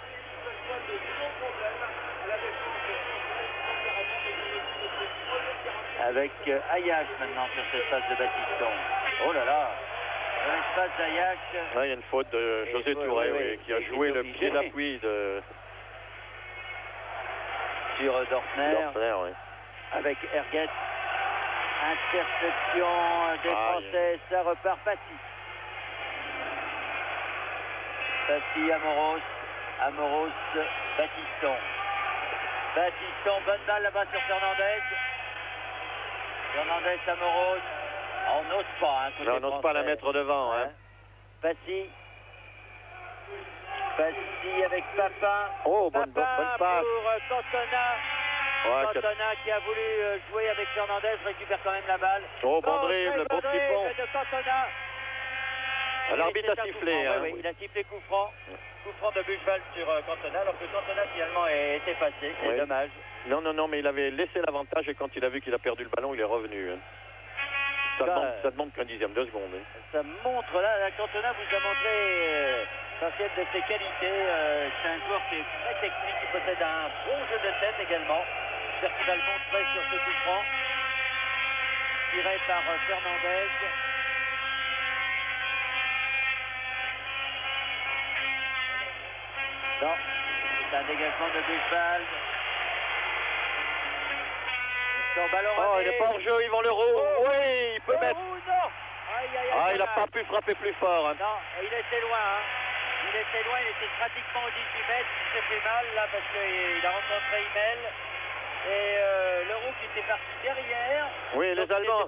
Avec Ayash maintenant sur cette passe de Batiston. Oh là là, dans l'espace d'Ayash. Là, il y a une faute de José Touré, qui a joué le pied d'appui sur Dorfner. Oui. Avec Erguet. Interception des Français, ça repart Passy. Passy, Amoros, Batiston. Batiston, bonne balle là-bas sur Fernandez. Fernandez, Amoros. On n'ose pas. Hein, on n'ose pas la mettre devant. Hein. Passy avec Papin. Oh, bonne passe. Pour Cantona. Cantona qui a voulu jouer avec Fernandez, récupère quand même la balle. Oh, bon dribble, bon petit pont. De Cantona. L'arbitre a sifflé. Hein. Oui, il a sifflé coup franc. Coup franc de Buchwald sur Cantona, alors que Cantona finalement est effacé. C'est dommage. Non, mais il avait laissé l'avantage et quand il a vu qu'il a perdu le ballon, il est revenu. Hein. Ça demande qu'un dixième de seconde. Hein. Ça montre, là, Cantona vous a montré l'essentiel de ses qualités. C'est un joueur qui est très technique, qui possède un bon jeu de tête également. J'espère qu'il va le montrer sur ce coup franc. Tiré par Fernandez. Non, c'est un dégagement de Buchwald. Il n'est pas hors jeu, Yvan Leroux. Oui, il peut mettre. Non. Il n'a pas pu frapper plus fort. Hein. Non, il était loin. Hein. Il était pratiquement au 18 mètres. Il s'est fait mal là parce qu'il a rencontré Imel. Et Leroux qui était parti derrière. Oui, les Allemands.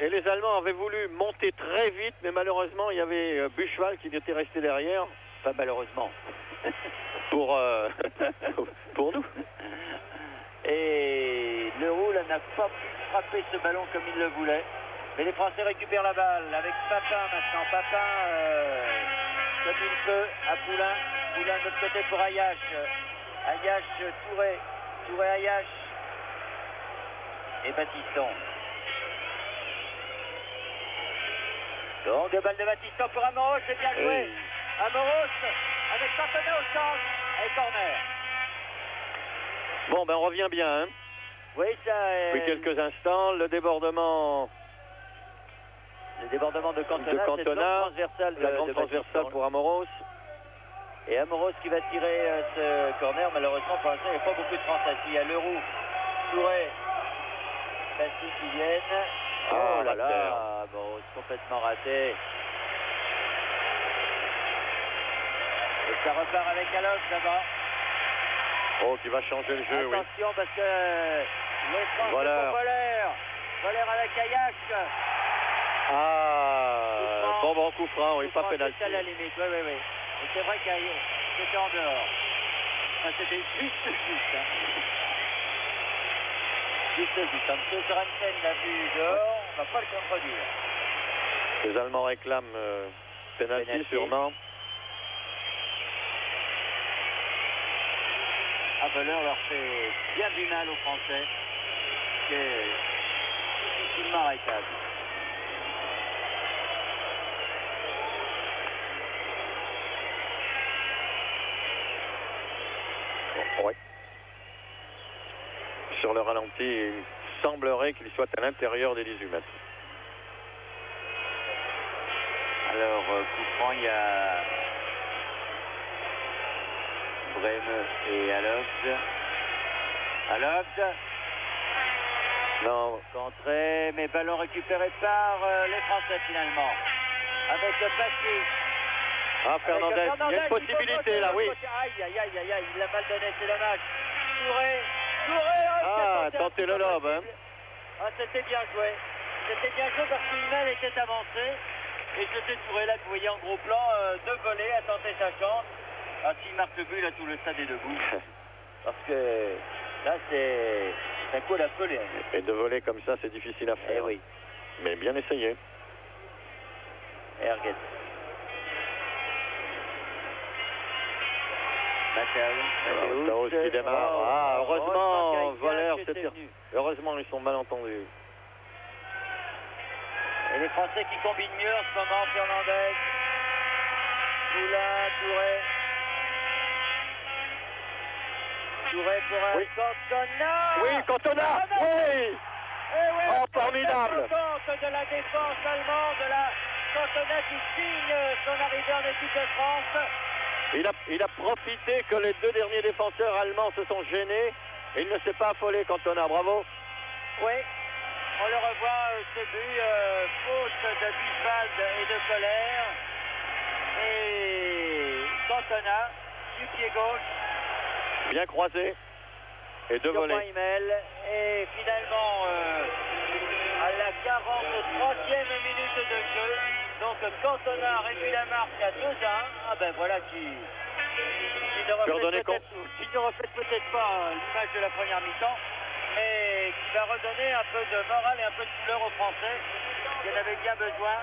Et les Allemands avaient voulu monter très vite, mais malheureusement, il y avait Buchwald qui était resté derrière. Pas malheureusement. pour nous. Et Leroux n'a pas pu frapper ce ballon comme il le voulait. Mais les Français récupèrent la balle avec Papin maintenant. Papin comme il peut à Poulain. Poulain de l'autre côté pour Ayash. Ayash, Touré. Touré, Ayash. Et Batiston. Longue balle de Batiston pour Amoros. C'est bien joué. Oui. Amoros avec Cantona au centre. Et corner. Bon, ben on revient bien. Hein. Oui, ça. Depuis quelques instants, le débordement de Cantona. de Cantona, Transversale la grande transversale pour Amoros. Et Amoros qui va tirer ce corner. Malheureusement, pour l'instant, il n'y a pas beaucoup de Français. Il y a Leroux, Touré, Passy qui viennent. Ah, oh là raté. là, bon, complètement raté. Et ça repart avec Alox là-bas. Oh, qui va changer le jeu, oui. Attention parce que les Français Voilà. pour Voler à la kayak. Ah, bon coup franc, oui, pas pénalty. C'est à la limite, oui. Et c'est vrai que c'était en dehors. Enfin, c'était juste. Hein. Juste. M. Sorensen l'a vu dehors, on ne va pas le contredire. Les Allemands réclament pénalty sûrement. Voler leur fait bien du mal aux Français, qui est difficilement arrêtable. Bon, ouais. Sur le ralenti, il semblerait qu'il soit à l'intérieur des 18 mètres. Alors, coup franc, il y a Brême et Alox. Non. Contré, mais ballon récupéré par les Français finalement. Avec Passy. Ah, Fernandez, il y a une possibilité là, oui. Aïe, il l'a mal donné, c'est dommage. Touré, ah, tentez le lobe, hein. Ah, c'était bien joué. C'était bien joué parce qu'Hummel était avancé. Et c'était Touré là que vous voyez en gros plan, de voler, à tenter sa chance. Ah, s'il marque le but, là, tout le stade est debout. Parce que là, c'est un coup à la pelée. Et de voler comme ça, c'est difficile à faire. Eh oui. Mais bien essayé. Erguet. Taos qui démarre. Ah, heureusement, Voler, heureusement, ils sont mal entendus. Et les Français qui combinent mieux en ce moment, Fernandez, Poulain, Touré pour Cantona. Oui, Cantona. Oui. Oh, formidable. De la défense allemande, Cantona qui signe son arrivée en équipe de France. Il a profité que les deux derniers défenseurs allemands se sont gênés. Et il ne s'est pas affolé, Cantona. Bravo. Oui, on le revoit, ce but, faute de Bisbald et de Colère. Et Cantona, du pied gauche. Bien croisé. Et de volée. Et finalement, à la 43e minute de jeu, donc Cantona réduit la marque à 2-1. Ah ben voilà qui ne reflète peut-être pas l'image de la première mi-temps, mais qui va redonner un peu de morale et un peu de couleur aux Français, qui en avaient bien besoin,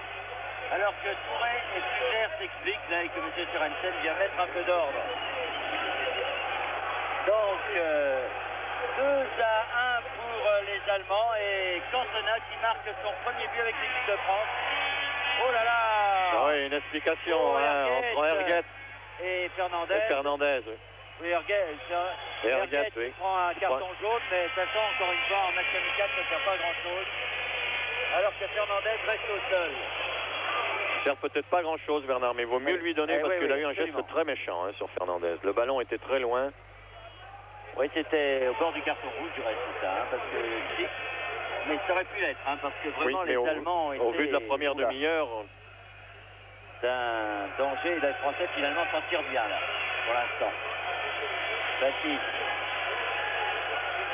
alors que Touré et Fuller s'expliquent là et que M. Sorensen vient mettre un peu d'ordre. Donc 2-1 pour les Allemands et Cantona qui marque son premier but avec l'équipe de France. Oh là là! Ah oui, une explication entre Erguet et Fernandez. Oui, Erguet oui. prend un carton jaune, mais ça sent encore une fois en match amical, ça ne sert pas à grand chose. Alors que Fernandez reste au sol. Ça sert peut-être pas grand chose, Bernard, mais il vaut mieux lui donner parce qu'il a eu un geste très méchant sur Fernandez. Le ballon était très loin. Oui, c'était au bord du carton rouge, du reste, c'est ça, parce que mais ça aurait pu l'être, parce que vraiment les Allemands étaient... Au vu de la première demi-heure... C'est un danger, et les Français finalement s'en tirent bien, là, pour l'instant. Passy.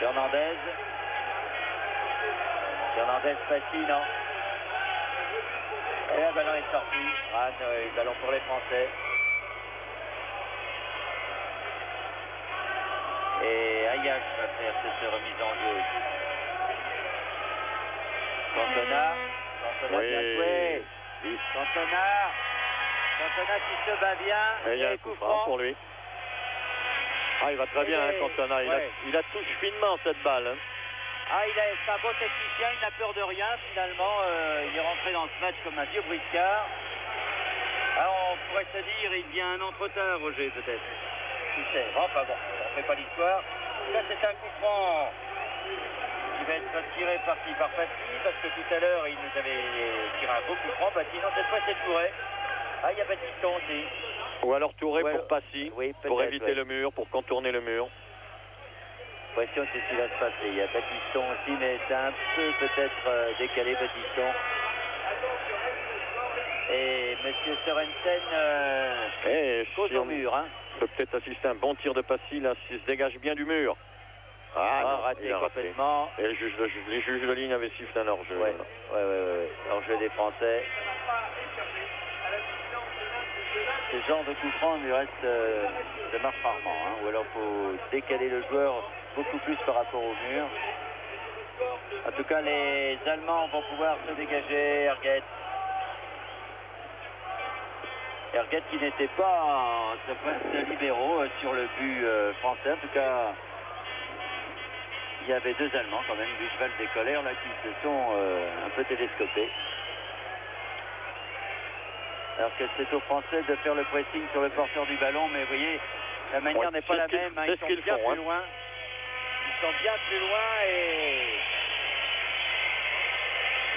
Fernandez, Passy, non. Et le ballon est sorti. Ballon pour les Français. Et Ayash va faire cette remise en jeu. Cantona bien joué. Cantona qui se bat bien. Et il y a un coup franc pour lui. Ah, il va très bien, Cantona. Il la touche finement, cette balle. C'est un beau technicien, il n'a peur de rien, finalement. Il est rentré dans ce match comme un vieux briscard. Alors, on pourrait se dire, il vient un an trop tard, Roger, peut-être. touchait. Enfin bon, on ne fait pas l'histoire. Là, c'est un coup franc qui va être tiré par-ci, par Passy, parce que tout à l'heure, il nous avait tiré un beau coup franc. Passy, non, cette fois, c'est Touré. Ah, il y a Battiston aussi. Ou alors Touré Ouais, pour Passy, oui, pour peut-être, éviter ouais. le mur, pour contourner le mur. L'impression que c'est ce qui va se passer. Il y a Battiston aussi, mais c'est un peu peut-être décalé, Battiston. Et M. Sorensen cause au mur. Hein. On peut peut-être assister à un bon tir de Passy, là, s'il se dégage bien du mur. Ah, non, raté il a raté. complètement. Et les juges de ligne avaient sifflé un hors-jeu. Ouais. Hors-jeu des Français. Ce genre de coup franc, du reste, ça marche rarement. Hein. Ou alors il faut décaler le joueur beaucoup plus par rapport au mur. En tout cas, les Allemands vont pouvoir se dégager. Erguet qui n'était pas en ce poste de libéraux sur le but français. En tout cas, il y avait deux Allemands quand même, Buchwald et Koller, là, qui se sont un peu télescopés. Alors que c'est aux Français de faire le pressing sur le porteur du ballon, mais vous voyez, la manière n'est pas la même. Hein. Ils sont bien plus loin. Ils sont bien plus loin et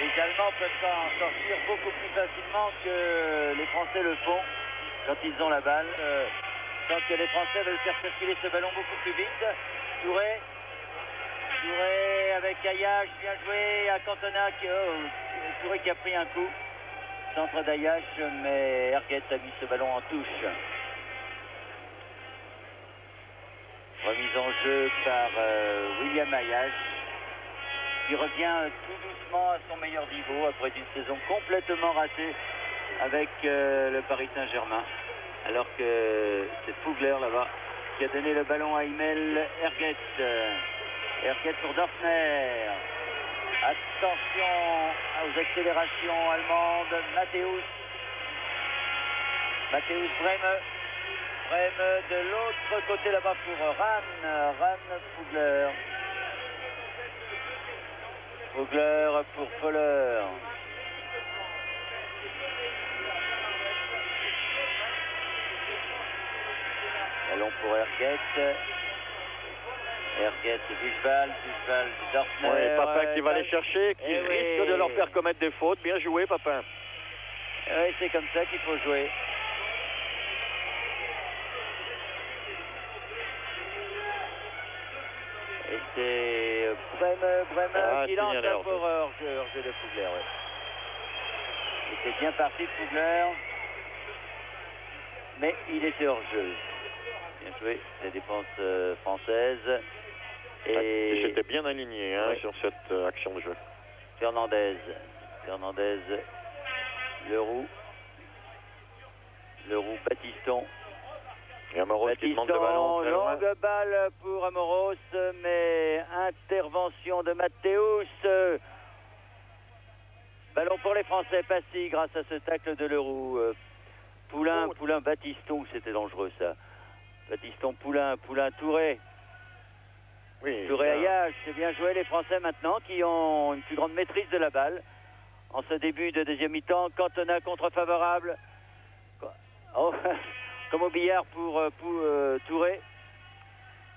les Allemands peuvent s'en sortir beaucoup plus facilement que les Français le font quand ils ont la balle. Donc les Français veulent faire circuler ce ballon beaucoup plus vite. Touré avec Ayache, bien joué à Cantona. Touré qui a pris un coup. Centre d'Ayache, mais Erguet a mis ce ballon en touche. Remise en jeu par William Ayache, qui revient tout doucement à son meilleur niveau après une saison complètement ratée avec le Paris Saint-Germain. Alors que c'est Fugler là-bas qui a donné le ballon à Imel Erguet. Erguet pour Dorfner. Attention aux accélérations allemandes. Matthäus Breme de l'autre côté là-bas pour Ran Fugler. Fugler pour Foller. Ballon pour Erguet. Buchwald, Dorfner. Ouais, Papin qui va les chercher, qui risque de leur faire commettre des fautes. Bien joué, Papin. Oui, c'est comme ça qu'il faut jouer. Et c'est Breme qui lance pour hors-jeu de Fugler. Ouais. Il était bien parti de Fugler, mais il était hors-jeu. Bien joué, la défense française. Et j'étais bien aligné hein, sur cette action de jeu. Fernandez, Leroux, Battiston. Et Amoros qui demande le ballon. Longue balle pour Amoros, mais intervention de Matthäus. Ballon pour les Français, Passy grâce à ce tacle de Leroux. Poulain, Battiston, c'était dangereux ça. Battiston, Poulain, Touré. Oui, Touré Ayache, c'est bien joué les Français maintenant qui ont une plus grande maîtrise de la balle. En ce début de deuxième mi-temps, Cantona contre-favorable. Oh, comme au billard pour Touré.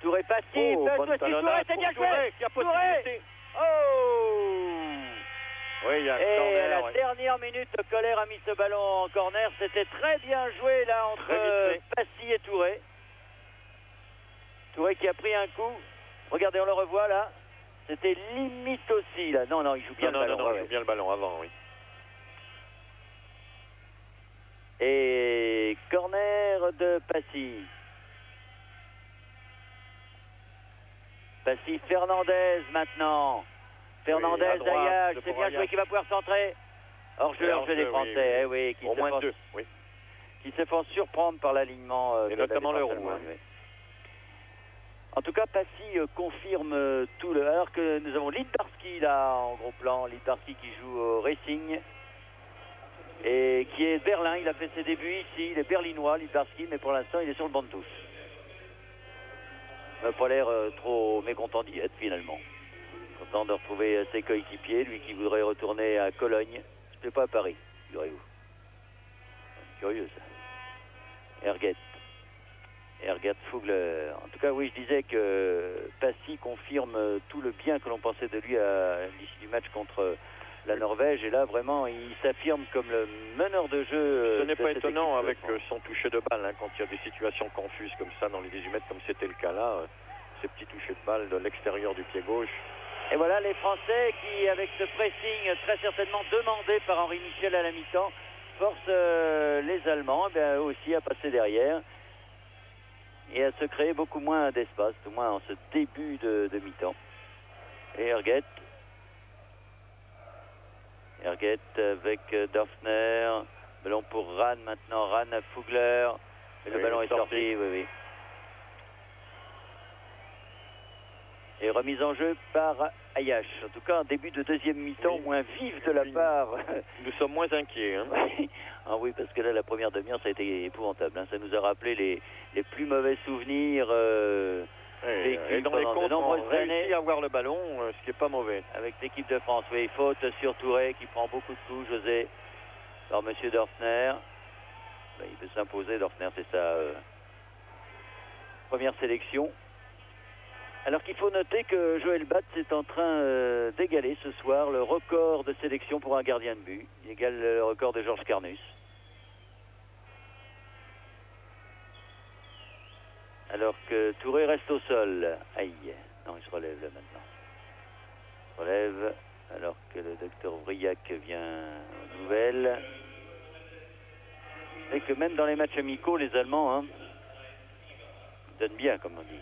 Touré Passy, Touré, c'est bien joué. Touré. Oh! Oui, il y a un et corner, à la dernière minute, Koller a mis ce ballon en corner. C'était très bien joué là entre Passy et Touré. Touré qui a pris un coup. Regardez, on le revoit là. C'était limite aussi là. Non, il joue bien le ballon. Non, il joue bien le ballon avant, oui. Et corner de Passy. Fernandez maintenant. Fernandez, oui, Ayache, c'est bien joué qui va pouvoir centrer. Hors-jeu des Français, oui. Qui au moins deux, oui. Qui se font surprendre par l'alignement. Et notamment le Roux. Oui. En tout cas, Passy confirme tout le... Alors que nous avons Lidbarski là en gros plan. Lidbarski qui joue au Racing. Et qui est Berlin. Il a fait ses débuts ici. Il est berlinois, Lidbarski, mais pour l'instant, il est sur le banc de touche. Il n'a pas l'air trop mécontent d'y être finalement. Content de retrouver ses coéquipiers. Lui qui voudrait retourner à Cologne. C'est pas à Paris, figurez-vous. Curieux ça. Erguet Gerd Fugler. En tout cas, oui, je disais que Passy confirme tout le bien que l'on pensait de lui à l'issue du match contre la Norvège. Et là, vraiment, il s'affirme comme le meneur de jeu. Ce n'est pas étonnant avec son toucher de balle, hein, quand il y a des situations confuses comme ça dans les 18 mètres, comme c'était le cas là. Ces petits touchers de balle de l'extérieur du pied gauche. Et voilà les Français qui, avec ce pressing très certainement demandé par Henri Michel à la mi-temps, forcent les Allemands eux aussi à passer derrière et à se créer beaucoup moins d'espace, au moins en ce début de mi-temps. Et Herget avec Dorfner, ballon pour Rahn maintenant, Rahn à Fugler, et le ballon est sorti, oui. Et remise en jeu par Ayash. En tout cas, un début de deuxième mi-temps moins vif de la part. Nous sommes moins inquiets. Hein. Ah oui, parce que là, la première demi-heure, ça a été épouvantable. Hein. Ça nous a rappelé les plus mauvais souvenirs et dans les comptes, on réussit à avoir le ballon, ce qui n'est pas mauvais. Avec l'équipe de France, oui. Faute sur Touré, qui prend beaucoup de coups, José, par Monsieur Dorfner. Ben, il peut s'imposer, Dorfner, c'est sa première sélection. Alors qu'il faut noter que Joël Batz est en train d'égaler ce soir le record de sélection pour un gardien de but. Il égale le record de Georges Carnus. Alors que Touré reste au sol. Aïe. Non, il se relève là maintenant. Il se relève alors que le docteur Vriac vient aux nouvelles. Et que même dans les matchs amicaux, les Allemands donnent bien, comme on dit.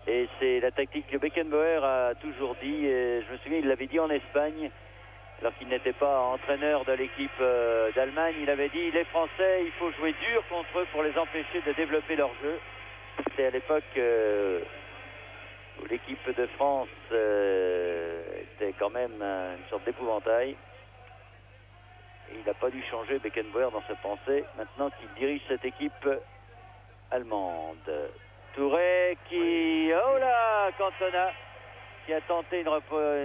Et c'est la tactique que Beckenbauer a toujours dit, et je me souviens, il l'avait dit en Espagne, alors qu'il n'était pas entraîneur de l'équipe d'Allemagne. Il avait dit, les Français, il faut jouer dur contre eux pour les empêcher de développer leur jeu. C'était à l'époque où l'équipe de France était quand même une sorte d'épouvantail. Et il n'a pas dû changer Beckenbauer dans sa pensée, maintenant qu'il dirige cette équipe allemande. Touré qui... Oh là, Cantona qui a tenté une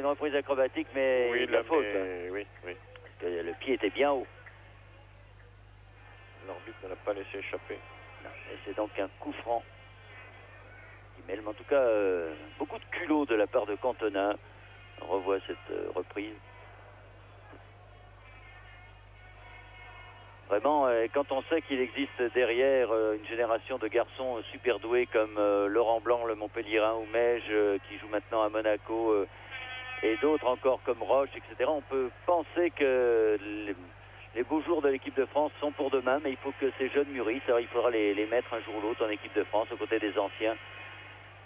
reprise acrobatique, mais oui, la faute. Oui. Parce que le pied était bien haut. L'arbitre ne l'a pas laissé échapper. Non, et c'est donc un coup franc qui mêle, en tout cas, beaucoup de culot de la part de Cantona. On revoit cette reprise. Vraiment, quand on sait qu'il existe derrière une génération de garçons super doués comme Laurent Blanc, le Montpellierin, ou Meige, qui joue maintenant à Monaco, et d'autres encore comme Roche, etc., on peut penser que les beaux jours de l'équipe de France sont pour demain, mais il faut que ces jeunes mûrissent. Alors il faudra les mettre un jour ou l'autre en équipe de France, aux côtés des anciens,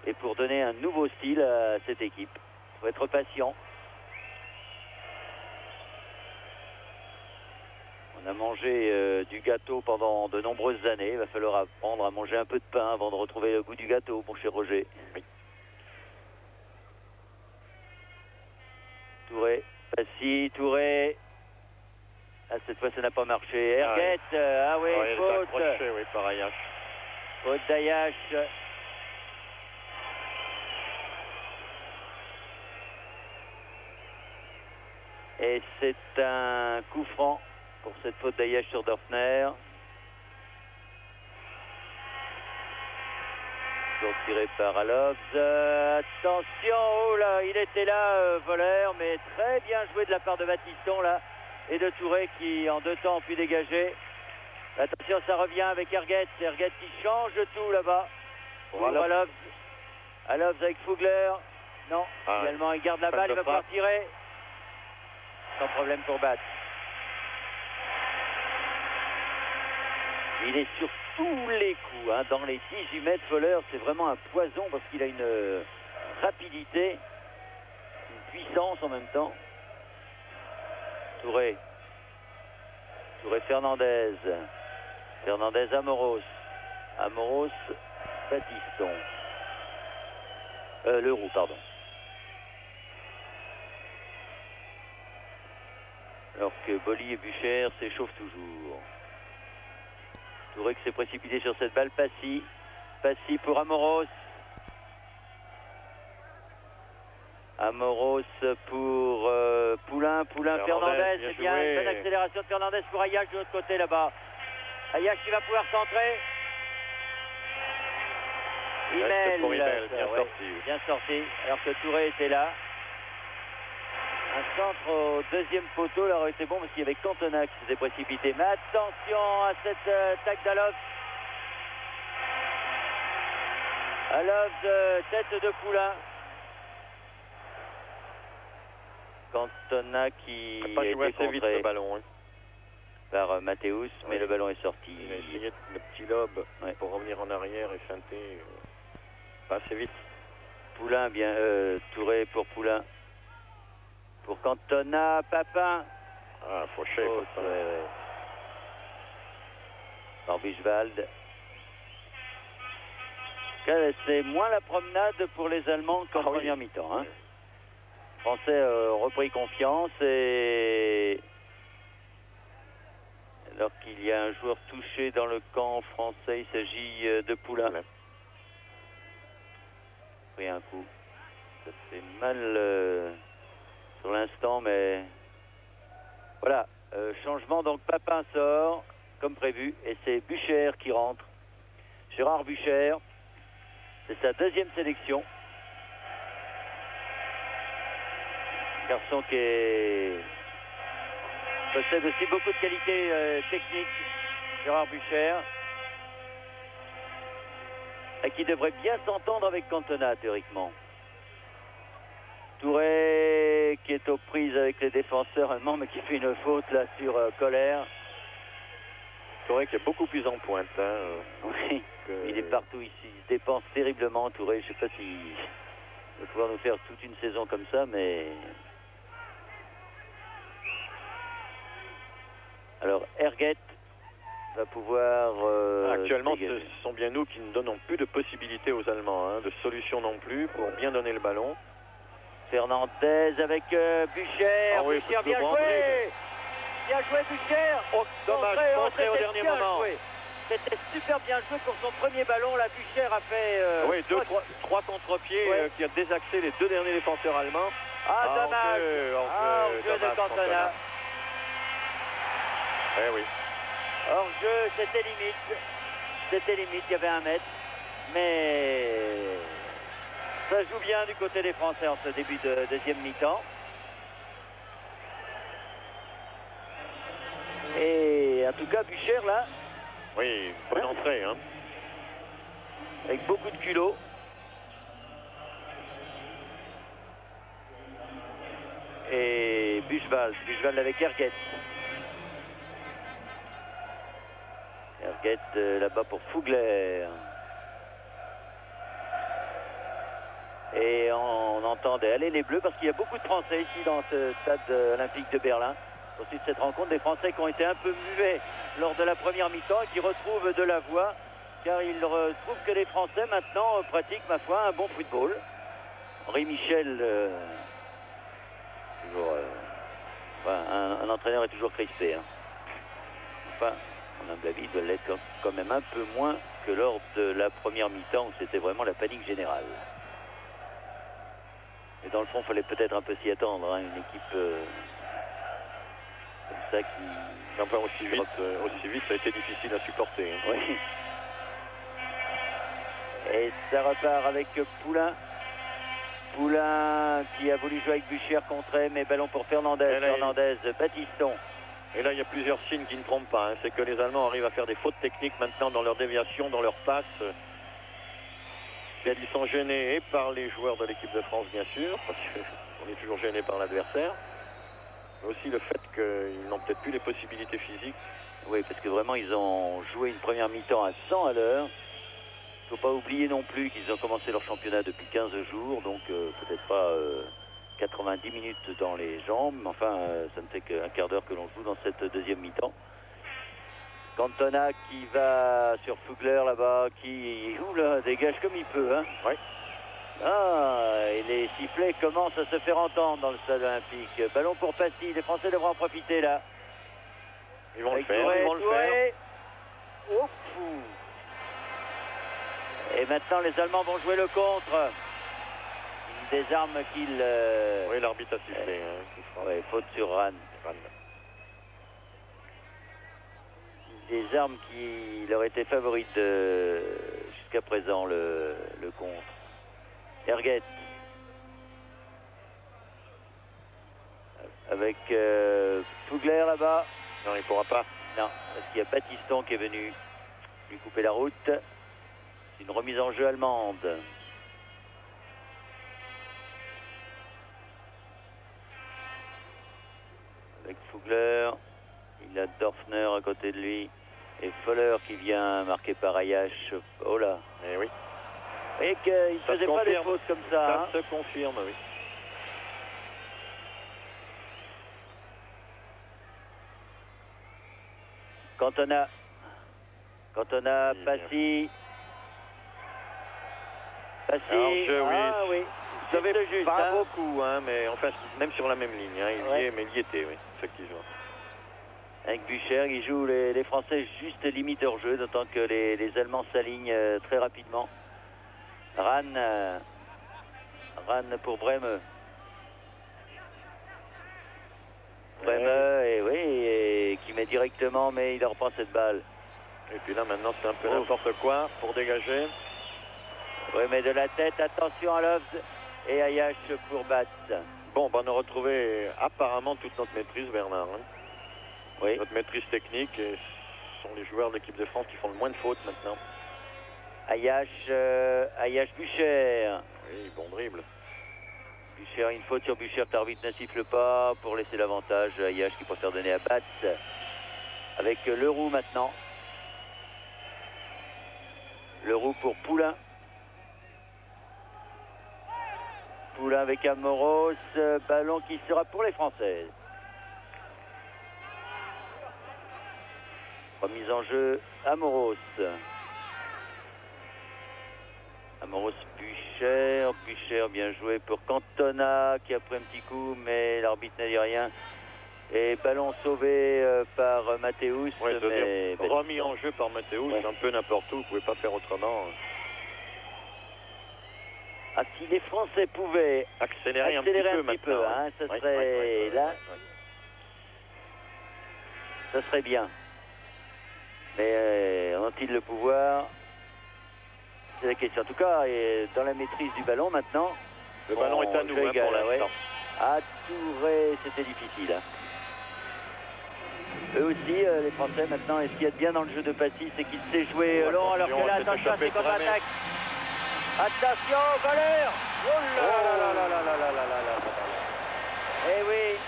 et pour donner un nouveau style à cette équipe. Il faut être patient. On a mangé du gâteau pendant de nombreuses années. Il va falloir apprendre à manger un peu de pain avant de retrouver le goût du gâteau, mon cher Roger. Oui. Touré, Passy, Touré. Ah, cette fois, ça n'a pas marché. Herget, ah oui, faute. Accroché, oui, par Ayash. Faute d'Ayash. Et c'est un coup franc pour cette faute d'Ayash sur Dorfner. Donc tiré par Alovs. Attention, oh là, il était là, voleur, mais très bien joué de la part de Battiston là et de Touré qui en deux temps ont pu dégager. Attention, ça revient avec Herget. Herget qui change tout là-bas. Pour Alovs. Alovs avec Fugler. Non, finalement il garde la balle, il va pouvoir tirer. Sans problème pour Batz. Il est sur tous les coups, hein, dans les 18 mètres. Volleur, c'est vraiment un poison parce qu'il a une rapidité, une puissance en même temps. Touré Fernandez. Fernandez Amoros. Amoros Battiston. Leroux, pardon. Alors que Boly et Bucher s'échauffent toujours. Touré qui s'est précipité sur cette balle. Passy pour Amoros. Amoros pour Poulain. Fernandez, c'est bien. Une bonne accélération de Fernandez pour Ayash de l'autre côté là-bas. Ayash qui va pouvoir centrer. Reste pour Immel, Immel, bien ouais, sorti. bien sorti, alors que Touré était là. Un centre au deuxième poteau, là aurait été bon parce qu'il y avait Cantona qui s'était précipité. Mais attention à cette attaque d'Aloft. Aloft, tête de Poulain. Cantona qui Il n'a pas a joué été assez vite contré le ballon. Hein. par Mathéus, mais Oui. le ballon est sorti. Il a essayé le petit lobe Ouais. pour revenir en arrière et feinter. Pas assez vite. Poulain, bien, Touré pour Poulain. Pour Cantona, Papin. Ah, Fauché. Oh, Papin. ouais. Par Buchwald. C'est moins la promenade pour les Allemands qu'en Ah oui. première mi-temps. Hein. Les Français ont repris confiance et alors qu'il y a un joueur touché dans le camp français, il s'agit de Poulain. Ouais. Pris un coup. Ça fait mal sur l'instant, mais voilà. Changement, donc Papin sort comme prévu et c'est Bucher qui rentre. Gérard Bucher, c'est sa deuxième sélection. Garçon qui possède aussi beaucoup de qualités techniques, Gérard Bucher, et qui devrait bien s'entendre avec Cantona théoriquement. Touré qui est aux prises avec les défenseurs allemands mais qui fait une faute là sur Colère. Touré qui est beaucoup plus en pointe. Hein, Oui, que... il est partout ici, il se dépense terriblement Touré. Je ne sais pas s'il va pouvoir nous faire toute une saison comme ça, mais... Alors Erguet va pouvoir... Actuellement, dégager. ce sont bien nous qui ne donnons plus de possibilités aux Allemands, hein, de solutions non plus pour bien donner le ballon. Fernandez avec Bucher. Ah oui, Bucher, faut bien le joué. rentrer. Bien joué Bucher. Oh, dommage, contré au c'était dernier bien moment. joué. C'était super bien joué pour son premier ballon. La Bucher a fait... Oui, trois contre-pieds Ouais. qui a désaxé les deux derniers défenseurs allemands. Ah, Ah, dommage. Hors-jeu de dommage, Cantona. Eh oui. Hors-jeu, c'était limite. C'était limite, il y avait 1 mètre. Mais ça joue bien du côté des Français en ce début de deuxième mi-temps. Et en tout cas, Bucher, là, Oui, bonne entrée. Hein. avec beaucoup de culot. Et Buchwald avec Erguet. Erguet là-bas pour Fugler. Et on entendait aller les Bleus parce qu'il y a beaucoup de Français ici dans ce stade olympique de Berlin. Ensuite cette rencontre, des Français qui ont été un peu muets lors de la première mi-temps et qui retrouvent de la voix car ils retrouvent que les Français maintenant pratiquent, ma foi, un bon football. Henri Michel, toujours, un entraîneur est toujours crispé. Hein. Enfin, mon humble avis, il doit l'être quand même un peu moins que lors de la première mi-temps où c'était vraiment la panique générale. Et dans le fond, il fallait peut-être un peu s'y attendre, hein, une équipe comme ça qui... Enfin, aussi vite, ça a été difficile à supporter. Hein. Oui. Et ça repart avec Poulain. Poulain qui a voulu jouer avec Bucher contré, mais ballon pour Fernandez. Et là, Fernandez, Battiston. Et là, il y a plusieurs signes qui ne trompent pas. Hein. C'est que les Allemands arrivent à faire des fautes techniques maintenant dans leur déviation, dans leur passe. Ils sont gênés et par les joueurs de l'équipe de France, bien sûr, parce qu'on est toujours gêné par l'adversaire. Mais aussi le fait qu'ils n'ont peut-être plus les possibilités physiques. Oui, parce que vraiment, ils ont joué une première mi-temps à 100 à l'heure. Il ne faut pas oublier non plus qu'ils ont commencé leur championnat depuis 15 jours, donc peut-être pas 90 minutes dans les jambes, mais enfin, ça ne fait qu'un quart d'heure que l'on joue dans cette deuxième mi-temps. Cantona qui va sur Fugler là-bas, qui oula, dégage comme il peut. Hein. Oui. Ah, et les sifflets commencent à se faire entendre dans le stade olympique. Ballon pour Passy, les Français devront en profiter là. Ils vont Avec le faire, Touré, ils vont le faire. Oh, fou. Et maintenant, les Allemands vont jouer le contre. Une des armes qu'ils... Oui, l'arbitre a sifflé. Oui, faute sur Ran. Des armes qui leur étaient favorites jusqu'à présent, le Erguet. Avec Fugler là-bas. Non, il ne pourra pas. Non, parce qu'il y a Battiston qui est venu lui couper la route. C'est une remise en jeu allemande. Avec Fugler, il a Dorfner à côté de lui. Et Foller qui vient marqué par Ayash. Oh là. Eh oui. Et qu'il ne Ça faisait se pas des confirme. fautes comme ça. Ça Hein. se confirme, oui. Cantona, Passy. Alors, Ah oui. Vous savez, Juste juste, pas hein. beaucoup, hein, mais enfin, même sur la même ligne. Hein, il y Ouais. est, mais il y était, oui, effectivement. Avec Bucher, il joue les Français juste limite hors jeu, d'autant que les Allemands s'alignent très rapidement. Ran pour Breme. Breme, et oui, et qui met directement, mais il reprend cette balle. Et puis là, maintenant, c'est un peu Oh. n'importe quoi pour dégager. Oui, mais de la tête, attention à Loves et Ayash pour Batz. Bon, ben, on a retrouvé apparemment toute notre maîtrise, Bernard. Hein. Oui, Notre maîtrise technique, et ce sont les joueurs de l'équipe de France qui font le moins de fautes maintenant. Ayash Bucher. Oui, bon dribble. Bucher, une faute sur Bucher, l'arbitre ne siffle pas pour laisser l'avantage. Ayash qui préfère donner à Batz. Avec Leroux maintenant. Leroux pour Poulain. Poulain avec Amoros. Ballon qui sera pour les Françaises. Remise en jeu, Amoros. Amoros, Bucher bien joué pour Cantona qui a pris un petit coup, mais l'arbitre n'a dit rien. Et ballon sauvé par Mathéus. Ouais, mais remis en jeu par Mathéus, Ouais. un peu n'importe où, vous ne pouvez pas faire autrement. Ah, si les Français pouvaient Accélérer un accélérer petit peu un petit maintenant. peu, hein, ça Ouais, serait ouais, là, ouais. ça serait bien. Mais ont-ils le pouvoir? C'est la question. En tout cas, et dans la maîtrise du ballon maintenant. Le ballon est à nous, hein, égal, pour l'instant. À Touré, c'était difficile. Hein. Eux aussi, les Français maintenant, et ce qu'il y a de bien dans le jeu de Passy, c'est qu'il sait jouer Oh, long, alors que attention, là, c'est attention, échappé c'est de Bremen. contre-attaque. Attention, Valère. Oh là là là là là là là là là. Eh oui.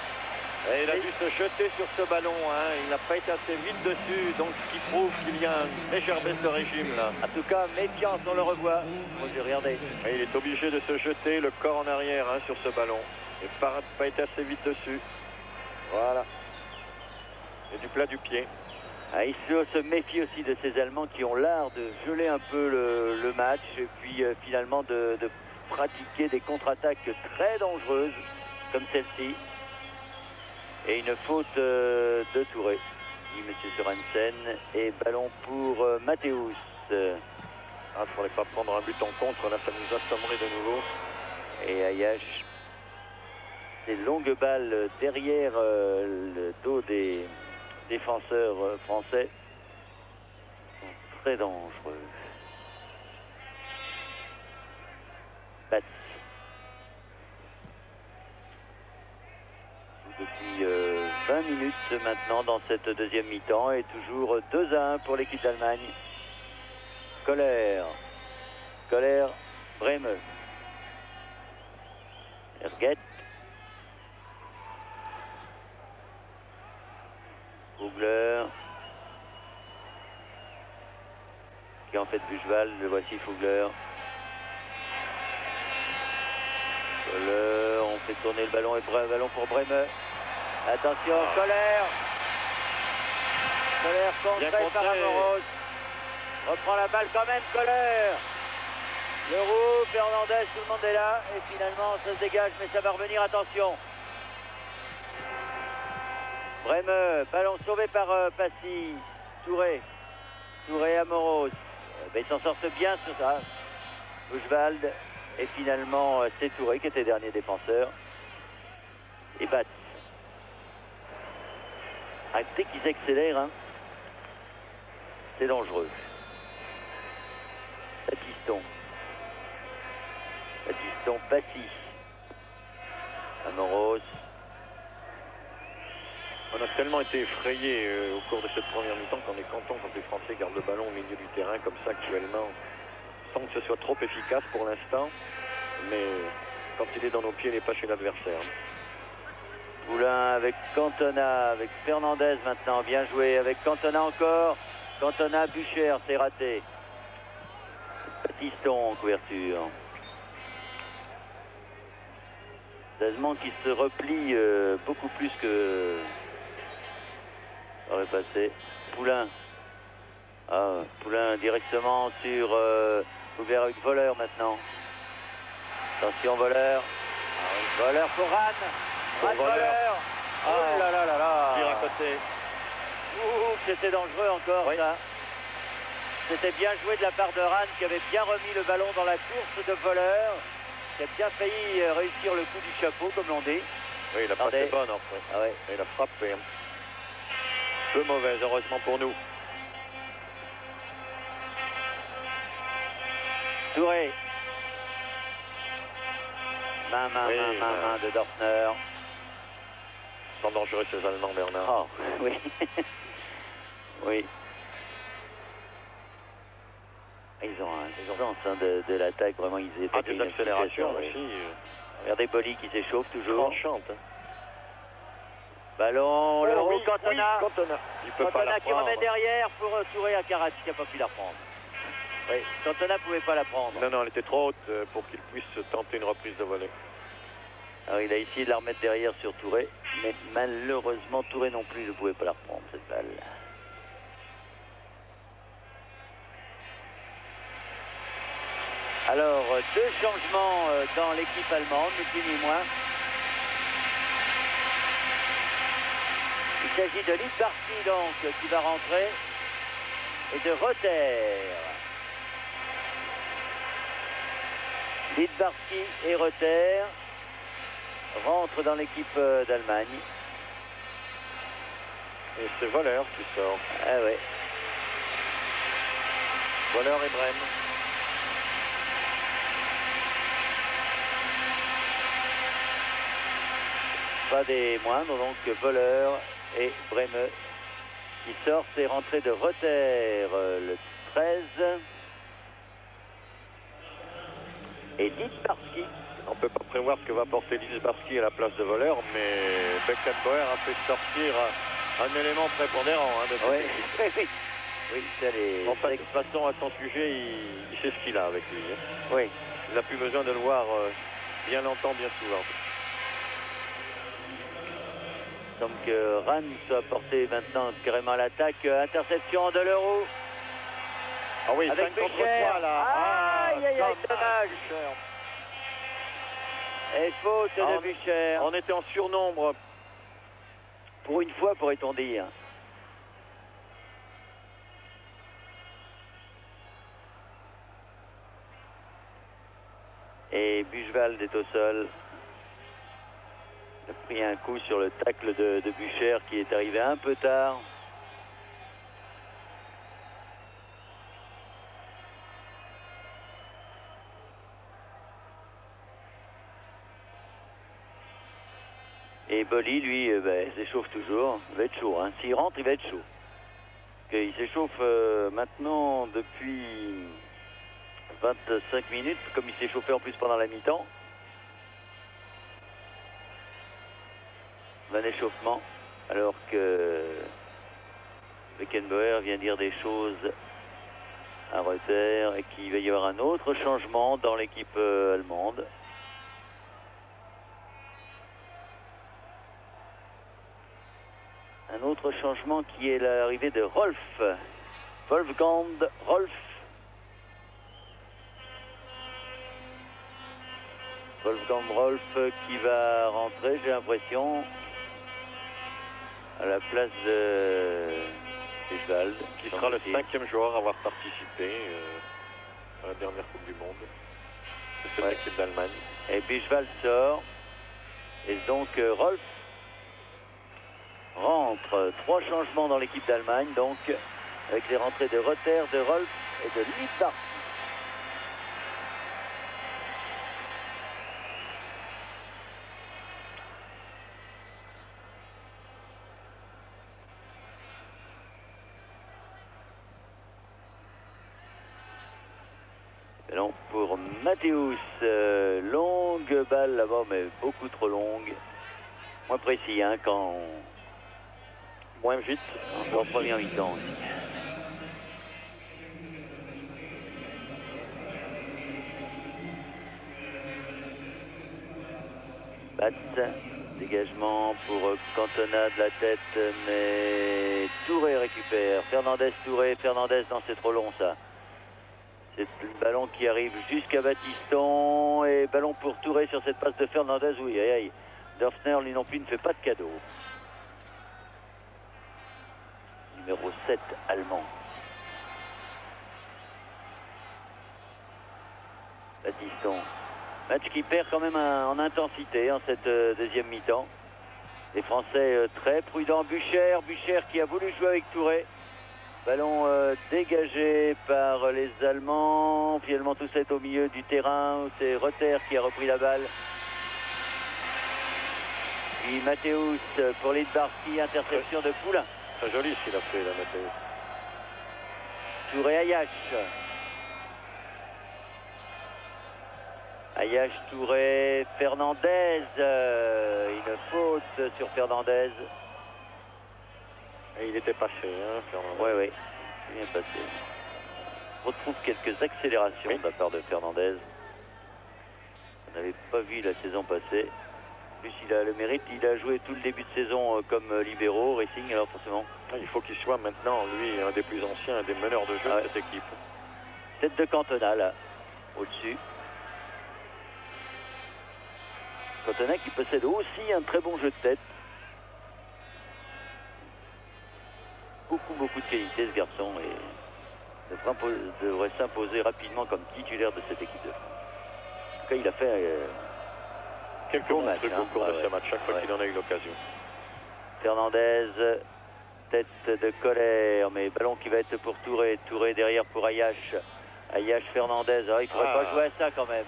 Et il a dû se jeter sur ce ballon, hein. Il n'a pas été assez vite dessus, donc ce qui prouve qu'il y a une légère baisse de régime là. En tout cas, méfiance, on le revoit. Bon, regardez. Et il est obligé de se jeter le corps en arrière, hein, sur ce ballon. Il n'a pas été assez vite dessus. Voilà. Et du plat du pied. Ah, il se méfie aussi de ces Allemands qui ont l'art de geler un peu le match et puis finalement de pratiquer des contre-attaques très dangereuses comme celle-ci. Et une faute de Touré, dit M. Sorensen, et ballon pour Mathéus. Il ne faudrait pas prendre un but en contre, là ça nous assommerait de nouveau. Et Ayash, ces longues balles derrière le dos des défenseurs français sont très dangereux. Batz. Depuis 20 minutes maintenant dans cette deuxième mi-temps et toujours 2-1 pour l'équipe d'Allemagne. Koller, Breme, Erguet, Fugler, qui en fait Buchwald, le voici Fugler. Koller, on fait tourner le ballon et ballon pour Breme. Attention, Koller contré par Amoros. Reprend la balle quand même, Koller. Leroux, Fernandez, tout le monde est là. Et finalement, ça se dégage, mais ça va revenir, attention. Breme, ballon sauvé par Passy. Touré, Amoros. Ben, ils s'en sortent bien sur ça. Buchwald. Et finalement, c'est Touré qui était dernier défenseur. Et Batz. Ah, dès qu'ils accélèrent, hein, c'est dangereux. Battiston piston Passy. Amoros. On a tellement été effrayés au cours de cette première mi-temps qu'on est content quand les Français gardent le ballon au milieu du terrain comme ça actuellement, sans que ce soit trop efficace pour l'instant, mais quand il est dans nos pieds, il n'est pas chez l'adversaire. Poulain avec Cantona, avec Fernandez maintenant, bien joué, avec Cantona encore. Cantona, Bucher, c'est raté. Piston en couverture. Desmond qui se replie beaucoup plus que aurait passé. Poulain. Ah, Poulain directement sur ouvert avec Voleur maintenant. Attention Voleur. Voleur pour Rann. Voleur. Oh là là là là. Tire à côté. Ouh, c'était dangereux encore ça. C'était bien joué de la part de Rann qui avait bien remis le ballon dans la course de Voleur. Qui a bien failli réussir le coup du chapeau, comme l'on dit. Oui, il a pas fait bonne après. Ah ouais. Il a frappé. Peu mauvaise, heureusement pour nous. Touré. Main de Dorfner. Ils sont dangereux ces Allemands, Bernard. Oh, oui. Oui. Ils ont un sens de l'attaque, vraiment, ils étaient des accélérations oui. aussi. Regardez Boli qui s'échauffe toujours. Tranchante. Ballon, le haut, Cantona. Cantona. Il peut pas Cantona la qui remet prendre. derrière pour Touré à Karat qui n'a pas pu la prendre. Oui, Cantona ne pouvait pas la prendre. Non, elle était trop haute pour qu'il puisse tenter une reprise de volée. Alors il a essayé de la remettre derrière sur Touré, mais malheureusement Touré non plus ne pouvait pas la reprendre cette balle. Alors, deux changements dans l'équipe allemande, ni plus ni moins. Il s'agit de Littbarski donc qui va rentrer et de Reuter. Littbarski et Reuter rentrent dans l'équipe d'Allemagne. Et c'est Voleur qui sort. Ah ouais. Voleur et Brême. Pas des moindres, donc Voleur et Brême qui sortent et rentrée de Reuter le 13. Et Littbarski. On ne peut pas prévoir ce que va porter Littbarski à la place de Voleur, mais Beckenbauer a fait sortir un élément prépondérant de cette équipe. Oui. Oui, ça les... En fait, de toute façon, à son sujet, il sait ce qu'il a avec lui. Oui. Il n'a plus besoin de le voir bien longtemps, bien souvent. Donc Rann soit porté maintenant carrément à l'attaque. Interception de l'Euro. Ah oui, avec 5 contre Bucher. 3 là. Aïe, dommage. Et faute de Bucher. On était en surnombre. Pour une fois, pourrait-on dire. Et Buchwald est au sol. Il a pris un coup sur le tacle de Bucher qui est arrivé un peu tard. Et Boli, lui, s'échauffe toujours. Il va être chaud. Hein. S'il rentre, il va être chaud. Il s'échauffe maintenant depuis 25 minutes, comme il s'est chauffé en plus pendant la mi-temps. Un échauffement, alors que Beckenbauer vient dire des choses à Reuter et qu'il va y avoir un autre changement dans l'équipe allemande. Un autre changement qui est l'arrivée de Rolf. Wolfgang Rolf. Wolfgang Rolf qui va rentrer, j'ai l'impression, à la place de Buchwald. Qui sera le 5e joueur à avoir participé à la dernière Coupe du Monde de cette équipe d'Allemagne. Et Buchwald sort. Et donc Rolf rentre. 3 changements dans l'équipe d'Allemagne, donc avec les rentrées de Reuter, de Rolf et de Littbarski. Ballon pour Mathéus. Longue balle là-bas, mais beaucoup trop longue. Moins précis hein, qu'en Moins vite. en première mi-temps. Batte, dégagement pour Cantona de la tête, mais Touré récupère. Touré, Fernandez, non c'est trop long ça. C'est le ballon qui arrive jusqu'à Battiston et ballon pour Touré sur cette passe de Fernandez. Oui, aïe, aïe. Dörfner, lui non plus, ne fait pas de cadeau. Numéro 7, allemand. Battiston. Match qui perd quand même en intensité en cette deuxième mi-temps. Les Français très prudents. Bucher qui a voulu jouer avec Touré. Ballon dégagé par les Allemands. Finalement tout ça est au milieu du terrain. C'est Reuter qui a repris la balle. Puis Mathéus pour Lidbarski, interception de Poulain. Très joli ce qu'il a fait là, Mathéus. Touré Ayache. Ayache, Touré, Fernandez. Une faute sur Fernandez. Et il était passé, hein, Fernandez. Oui, oui, c'est bien passé. On retrouve quelques accélérations de la part de Fernandez. On n'avait pas vu la saison passée. En plus, il a le mérite, il a joué tout le début de saison comme libéraux, Racing, alors forcément. Il faut qu'il soit maintenant, lui, un des plus anciens, un des meneurs de jeu de cette équipe. Tête de Cantona, là, au-dessus. Cantona qui possède aussi un très bon jeu de tête. Beaucoup de qualité ce garçon et devrait s'imposer rapidement comme titulaire de cette équipe de France. En tout cas, il a fait quelques bons trucs au cours de ce match, chaque fois qu'il en a eu l'occasion. Fernandez, tête de Colère, mais ballon qui va être pour Touré. Touré derrière pour Ayache. Ayache, Fernandez. Alors, il ne faudrait pas jouer à ça quand même.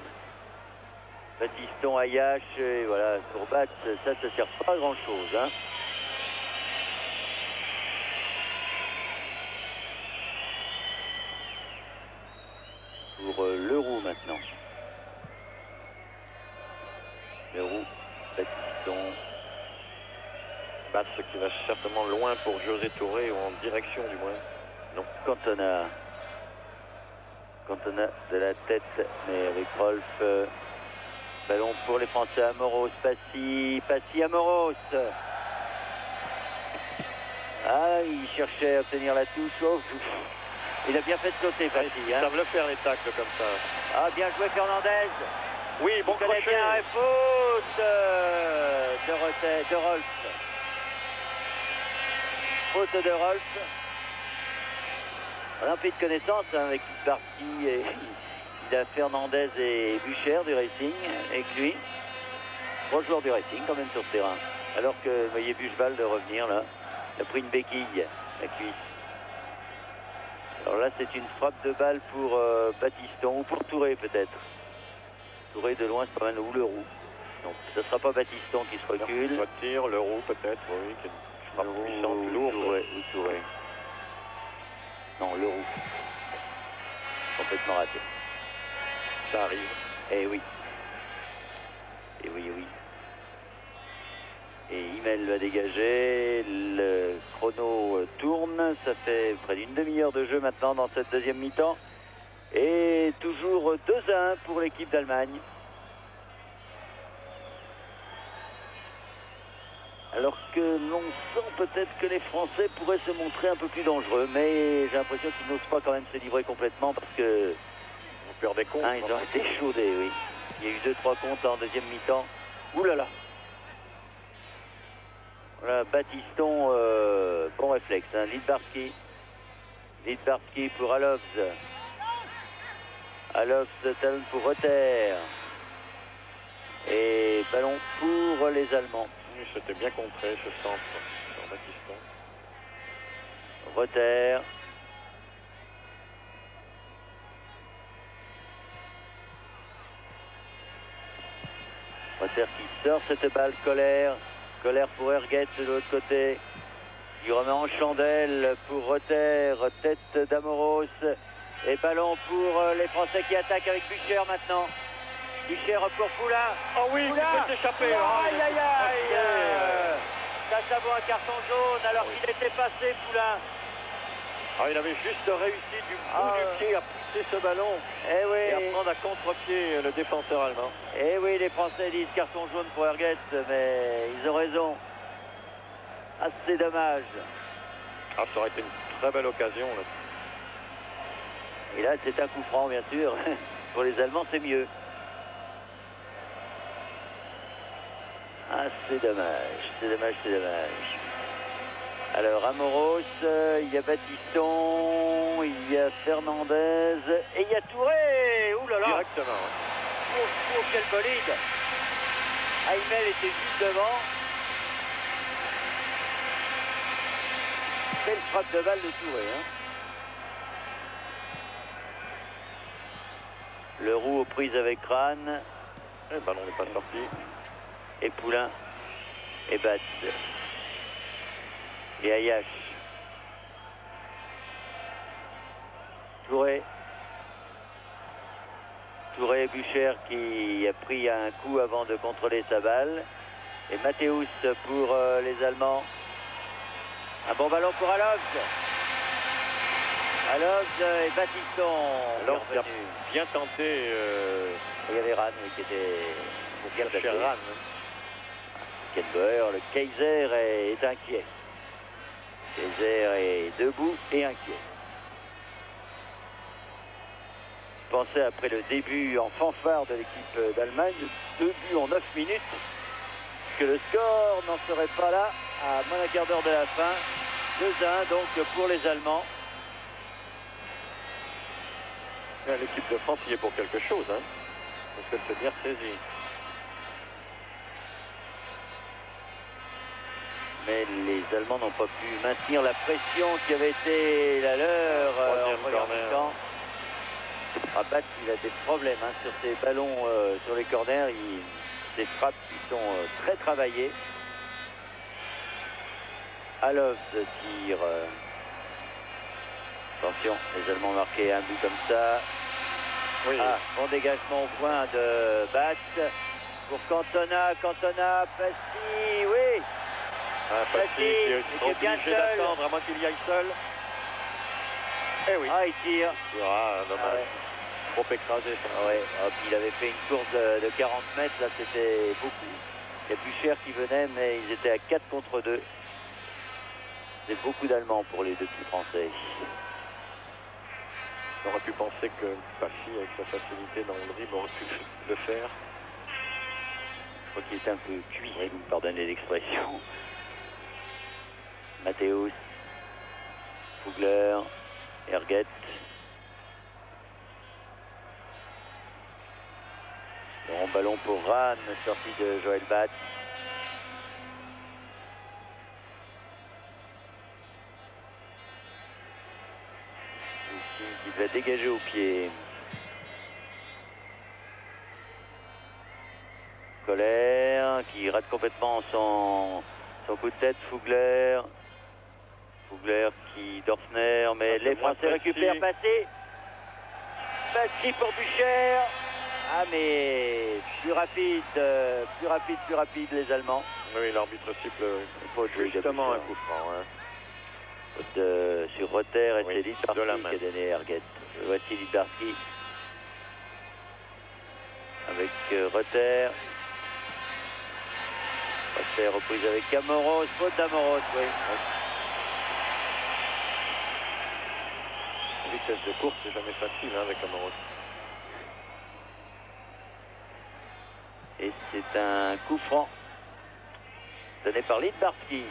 Battiston, Ayache, et voilà, pour battre, ça ne sert pas à grand chose. Hein. Pour Leroux maintenant. Leroux, Battiston. Battre qui va certainement loin pour José Touré, ou en direction du moins. Non. Cantona. Cantona de la tête, mais avec Rolf. Ballon pour les Français, Amoros, Passy, Amoros. Ah, il cherchait à obtenir la touche. Oh, il a bien fait de sauter, Passy. Ils savent le faire les tacles comme ça. Ah, bien joué Fernandez. Oui, bon crochet. Bien, et faute de Rolf. Faute de Rolf. On a un peu de connaissance hein, avec Barty et il a Fernandez et Bucher du Racing avec lui. 3 joueurs du Racing quand même sur le terrain. Alors que vous voyez Buchebal de revenir là. Il a pris une béquille, la cuisse. Alors là c'est une frappe de balle pour Battiston ou pour Touré peut-être. Touré de loin c'est pas mal, ou Leroux. Donc ce ne sera pas Battiston qui se recule. Il retire, Leroux peut-être, oui, qui est une frappe puissante, lourde. Ou Touré. Non, Leroux. Complètement raté. Ça arrive. Eh oui. Eh oui, oui. Et Imel va dégager. Le chrono tourne. Ça fait près d'une demi-heure de jeu maintenant dans cette deuxième mi-temps. Et toujours 2-1 pour l'équipe d'Allemagne. Alors que l'on sent peut-être que les Français pourraient se montrer un peu plus dangereux. Mais j'ai l'impression qu'ils n'osent pas quand même se livrer complètement parce que... On perd des comptes. Ils ont été chaudés, oui. Il y a eu 2-3 comptes en deuxième mi-temps. Ouh là là. Voilà, Battiston, bon réflexe. Hein. Lidbarski pour Alovs. Alovs, talon pour Reuter. Et ballon pour les Allemands. Oui, c'était bien contré ce centre sur Battiston. Reuter. Reuter qui sort cette balle, Colère pour Erguet de l'autre côté. Il remet en chandelle pour Reuter, tête d'Amoros. Et ballon pour les Français qui attaquent avec Bucher maintenant. Bucher pour Poulain. Oh oui, Poulain. il peut s'échapper. Aïe, aïe, aïe. Ça vaut un carton jaune alors qu'il était passé, Poulain. Il avait juste réussi du bout du pied à pousser ce ballon Eh oui. et à prendre à contre-pied le défenseur allemand. Eh oui, les Français disent carton jaune pour Herget, mais ils ont raison. Ah, c'est dommage. Ça aurait été une très belle occasion. Là. Et là, c'est un coup franc, bien sûr. Pour les Allemands, c'est mieux. Ah, c'est dommage, c'est dommage, c'est dommage. Alors, Amoros, il y a Battiston, il y a Fernandez, et il y a Touré. Ouh là là. Directement. Oh, quel bolide. Aimel était juste devant. Belle frappe de balle de Touré. Hein. Le roux aux prises avec Crane. Le ballon n'est pas sorti. Et Poulain. Et Batz. Et Ayache. Touré. Touré et Bucher qui a pris un coup avant de contrôler sa balle. Et Mathéus pour les Allemands. Un bon ballon pour Alovs. Alovs et Battiston. Alors, il a bien tenté. Il y avait Ran qui était Pour bien cher Ran. Kenbauer, le Kaiser est inquiet. Kaiser est debout et inquiet. Je pensais après le début en fanfare de l'équipe d'Allemagne, 2 buts en 9 minutes, que le score n'en serait pas là à moins d'un quart d'heure de la fin. 2-1 donc pour les Allemands. L'équipe de France y est pour quelque chose, hein, parce qu'elle s'est bien saisie. Mais les Allemands n'ont pas pu maintenir la pression qui avait été la leur en première mi-temps. Batz, il a des problèmes hein, sur ses ballons, sur les corners. Ses frappes qui sont très travaillées. Alovs tire. Attention, les Allemands ont marqué un but comme ça. Oui. Bon dégagement au point de Batz. Pour Cantona, Passy, oui. Passy qui est bien obligé seul. d'attendre à moins qu'il y aille seul. Eh oui. Il tire. Dommage. Trop écrasé. Ouais. Puis il avait fait une course de 40 mètres, là c'était beaucoup. Il y a Bucher qui venait, mais ils étaient à 4 contre 2. C'est beaucoup d'Allemands pour les deux petits Français. On aurait pu penser que Passy, avec sa facilité dans le dribble, aurait pu le faire. Je crois qu'il est un peu cuit, si vous me pardonnez l'expression. Mathéus, Fugler, Herget. Bon ballon pour Ran, sortie de Joël Batz. Qui va dégager au pied. Colère qui rate complètement son coup de tête. Fugler qui Dorfner, mais les Français récupèrent Passy. Passy pour Bucher. Ah mais plus rapide les Allemands. Oui, l'arbitre siffle justement un coup franc. Hein. Sur Rotter et oui, c'est Lidbarski qui a donné Herget. Voici Lidbarski avec Rotter. Rotter reprise avec Amoros, faute d'Amoros, oui. La vitesse de course, c'est jamais facile hein, avec Amoros. Et c'est un coup franc donné par Lidbarski.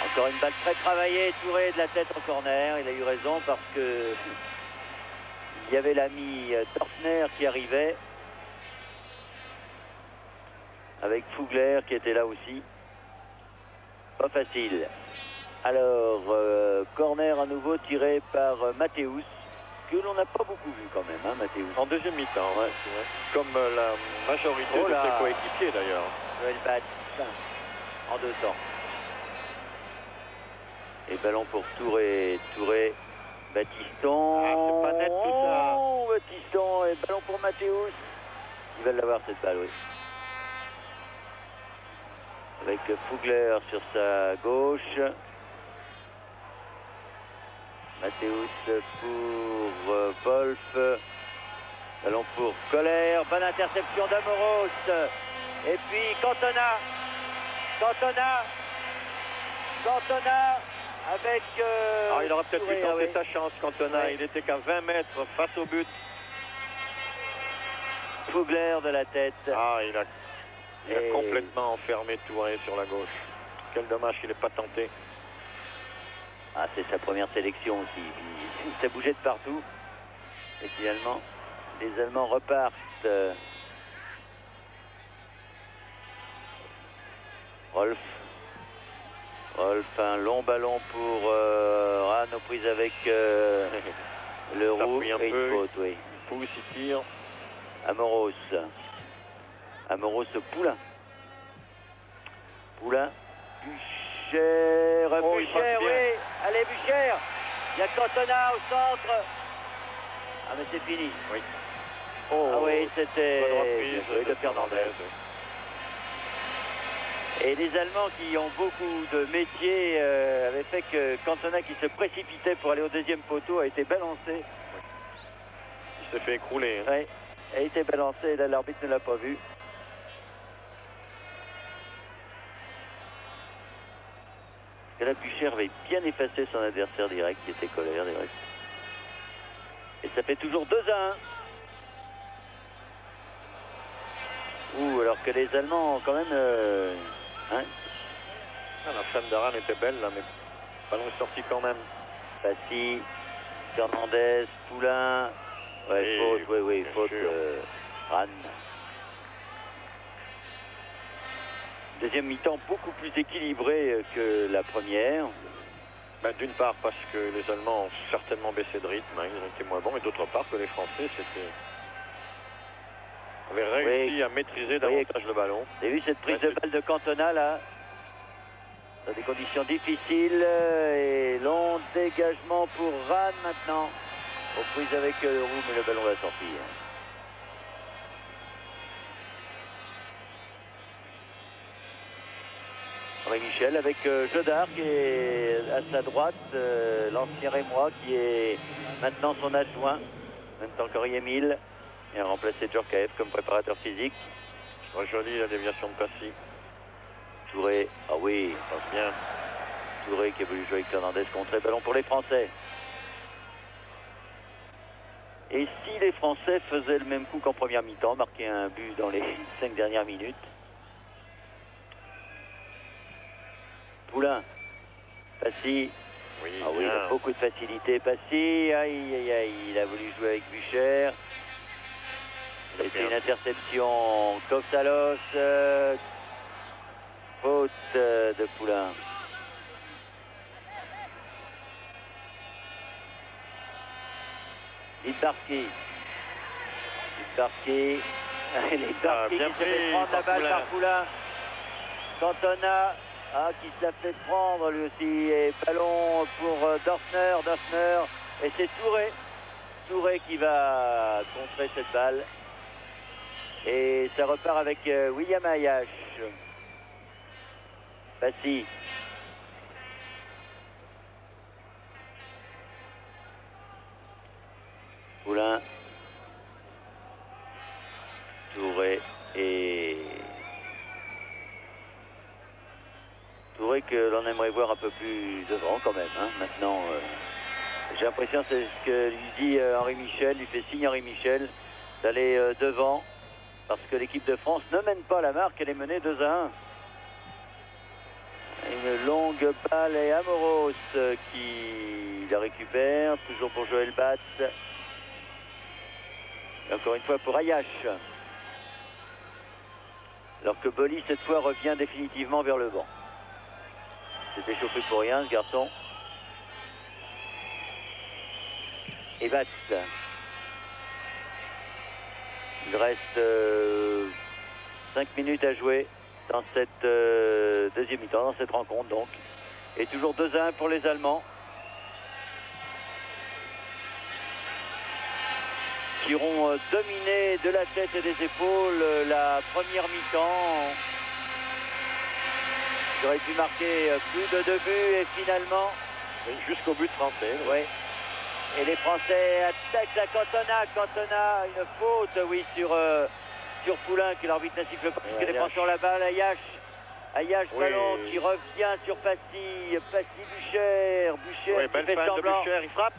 Encore une balle très travaillée, Touré de la tête au corner. Il a eu raison parce que il y avait l'ami Dorfner qui arrivait avec Fugler qui était là aussi. Pas facile. Alors, corner à nouveau tiré par Mathéus, que l'on n'a pas beaucoup vu quand même, hein, Mathéus. En deuxième mi-temps, ouais. Comme la majorité de ses coéquipiers d'ailleurs. Joël Batz, en 2 temps. Et ballon pour Touré. Touré, Baptiston. Ah, c'est pas net tout ça. Oh, Baptiston et ballon pour Mathéus. Il va l'avoir cette balle, oui. Avec Fugler sur sa gauche. Mathéus pour Wolf. Ballon pour Koller. Bonne interception d'Amoros. Et puis Cantona. Cantona avec... il aurait peut-être pu Touré, tenter oui. sa chance, Cantona. Ouais. Il était qu'à 20 mètres face au but. Fugler de la tête. Ah, il a Et- complètement enfermé Touré sur la gauche. Quel dommage qu'il n'ait pas tenté. Ah, c'est sa première sélection aussi. Ça bougeait de partout. Et finalement, les Allemands repartent. Rolf, un long ballon pour Ran aux prises avec le Ça roux fouille un et peu. une faute, oui. Pousse, il tire. Amoros, Poulain. Bucher, Oh, il Bucher, passe bien. oui. Allez, Bucher. Il y a Cantona au centre. Ah, mais c'est fini. Oui. Ah oui, c'était Bonne reprise oui, de Fernandez. Et les Allemands qui ont beaucoup de métiers avaient fait que Cantona qui se précipitait pour aller au deuxième poteau a été balancé. Il s'est fait écrouler. Hein. Ouais, a été balancé et là l'arbitre ne l'a pas vu. Et là Bucher avait bien effacé son adversaire direct qui était Koller direct. Et ça fait toujours 2-1. Ouh, alors que les Allemands ont quand même... hein, Ah, la femme d'Aran était belle là, mais le ballon est sorti quand même. Fassi, Fernandez, Poulain. Ouais, Et, faute, oui, bien faute. sûr. Ran. Deuxième mi-temps beaucoup plus équilibré que la première. Ben, d'une part parce que les Allemands ont certainement baissé de rythme, hein, ils ont été moins bons, et d'autre part que les Français avaient réussi à maîtriser davantage le ballon. Vous avez vu cette prise Ouais, de balle de Cantona là? Dans des conditions difficiles et long dégagement pour Ran maintenant. Aux prises avec le roux, mais le ballon va sortir. Henri Michel avec Jodard qui est à sa droite, l'ancien Rémois qui est maintenant son adjoint, en même temps qu'Henri Émile, et a remplacé Djorkaeff comme préparateur physique. Très jolie la déviation de Passy. Touré, ah oui, Passe bien. Touré qui a voulu jouer avec Fernandez contre ballon pour les Français. Et si les Français faisaient le même coup qu'en première mi-temps, marquaient un but dans les 5 dernières minutes? Poulain, Passy, Oui, ah oui, il bien. a beaucoup de facilité. Passy, aïe, aïe, aïe, il a voulu jouer avec Bucher. C'était une interception. Kopsalos, faute de Poulain. Littbarski. Littbarski Ah, qui bien se fait pris prendre la par balle Poulain. par Poulain. Cantona, qui se l'a fait prendre lui aussi. Et ballon pour Dorfner. Et c'est Touré qui va contrer cette balle. Et ça repart avec William Ayash. Passy. Poulain. Touré et... Touré que l'on aimerait voir un peu plus devant quand même. Hein. Maintenant, j'ai l'impression c'est ce que lui dit Henri Michel, lui fait signe Henri Michel d'aller devant parce que l'équipe de France ne mène pas la marque, elle est menée 2-1. Une longue balle et Amoros qui la récupère, toujours pour Joël Batz. Et encore une fois pour Ayash. Alors que Boli cette fois revient définitivement vers le banc. S'est échauffé pour rien ce garçon. Et Batz. Il reste 5 minutes à jouer dans cette deuxième mi-temps, dans cette rencontre donc. Et toujours 2-1 pour les Allemands. Qui auront dominé de la tête et des épaules la première mi-temps. Ils auraient dû marquer plus de 2 buts et finalement... Jusqu'au but français. Oui. Et les Français attaquent à Cantona. Cantona, une faute, oui, sur Poulain, que l'arbitre ne siffle pas, puisque les Français ont la balle. Ayache, oui. Ballon qui revient sur Passy. Bucher. Bucher qui fait semblant. Bucher, il frappe.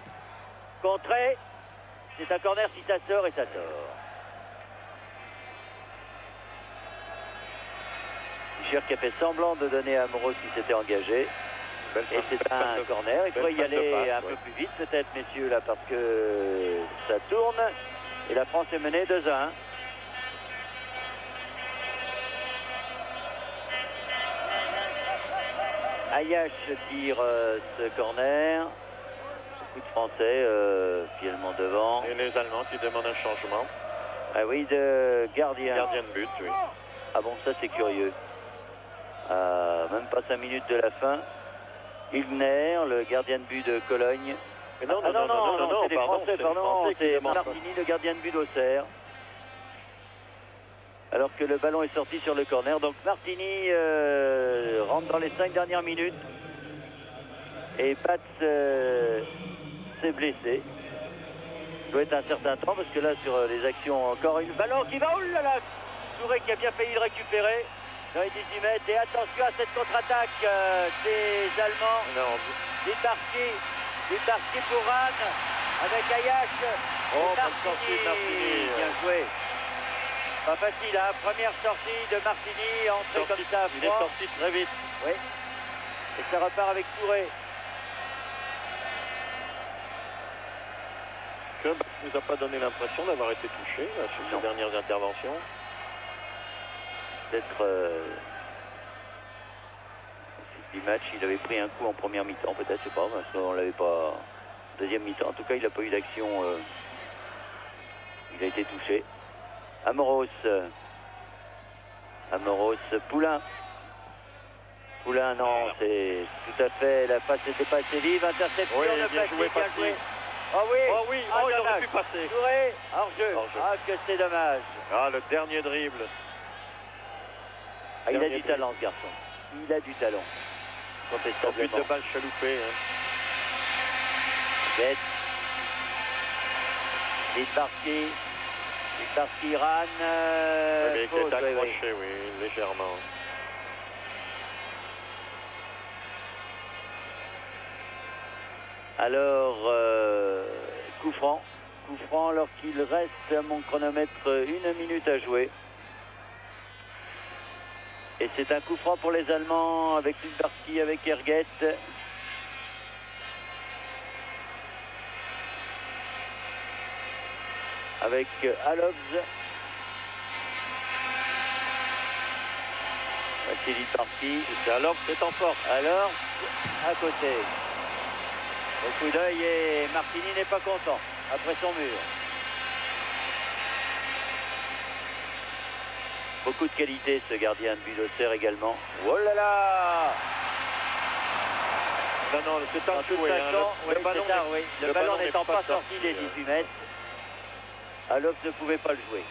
Contré. C'est un corner si ça sort et ça sort. Bucher qui a fait semblant de donner à Moreau qui s'était engagé. Et c'est un corner. Il faudrait y aller un peu plus vite peut-être, messieurs, là, parce que ça tourne. Et la France est menée 2-1. Ayache tire ce corner. Beaucoup de Français finalement devant. Et les Allemands qui demandent un changement. Ah oui, de gardien. Gardien de but, oui. Ah bon, ça c'est curieux. Même pas 5 minutes de la fin. Ilgner, le gardien de but de Cologne. Mais non, c'est des Français, pardon. C'est Martini, le gardien de but d'Auxerre. Alors que le ballon est sorti sur le corner. Donc Martini rentre dans les 5 dernières minutes. Et Batz s'est blessé. Il doit être un certain temps parce que là sur les actions, encore une ballon qui va. Oh là là, Touré qui a bien failli le récupérer dans les 18 mètres. Et attention à cette contre-attaque des Allemands. Débarqué pour Anne avec Ayache. Oh, Martini. Bien joué. Pas facile, hein. Première sortie de Martini, entrée comme ça. Il est sorti très vite. Oui. Et ça repart avec Touré. Que ne nous a pas donné l'impression d'avoir été touché là, sur ses dernières interventions. Peut-être du match, il avait pris un coup en première mi-temps, peut-être, je sais pas, parce qu'on l'avait pas deuxième mi-temps. En tout cas, il n'a pas eu d'action. Il a été touché. Amoros, Poulain. Poulain, non, c'est tout à fait, la passe n'était pas assez vive. Interception de Passy, bien joué. Oh oui, il aurait pu passer. Touré, hors-jeu. Ah, que c'est dommage. Ah, le dernier dribble. Ah, il a du talent, ce garçon. Il a du talent. Contestablement. De balle chaloupée. Hein. Bête. Littbarski, Iran. Il était accroché, oui, légèrement. Alors, coup franc alors qu'il reste à mon chronomètre 1 minute à jouer. Et c'est un coup franc pour les Allemands avec Littbarski, avec Herget. Avec Alobs. Voici Littbarski. C'est Alobs, c'est en force. Alors, à côté. Au coup d'œil et Martini n'est pas content après son mur. Beaucoup de qualité ce gardien de but d'Auxerre également. Oh là là! Non, c'est un jouet. Le ballon n'étant pas sorti des 18 mètres, Alobs ne pouvait pas le jouer.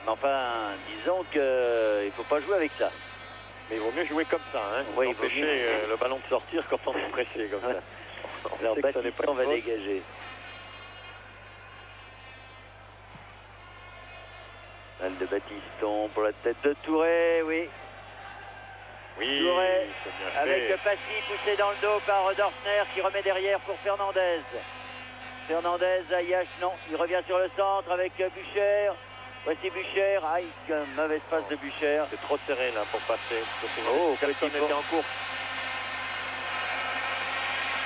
Mais enfin, disons qu'il ne faut pas jouer avec ça. Mais il vaut mieux jouer comme ça, hein, oui, empêcher le ballon de sortir quand on est pressé comme ça. Alors Baptiston va dégager. Balle de Baptiston pour la tête de Touré, oui. Oui, Touré avec Passy poussé dans le dos par Dorfner qui remet derrière pour Fernandez. Fernandez, Ayache, non, il revient sur le centre avec Bucher. Voici Bucher, aïe, mauvaise passe de Bucher. C'est trop serré là pour passer. Personne était en course.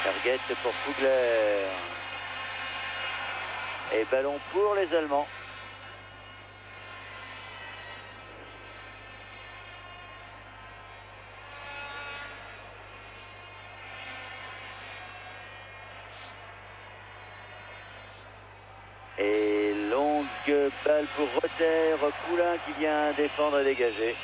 Herget pour Fugler. Et ballon pour les Allemands. Et longue balle pour Rother, Poulain qui vient défendre et dégager.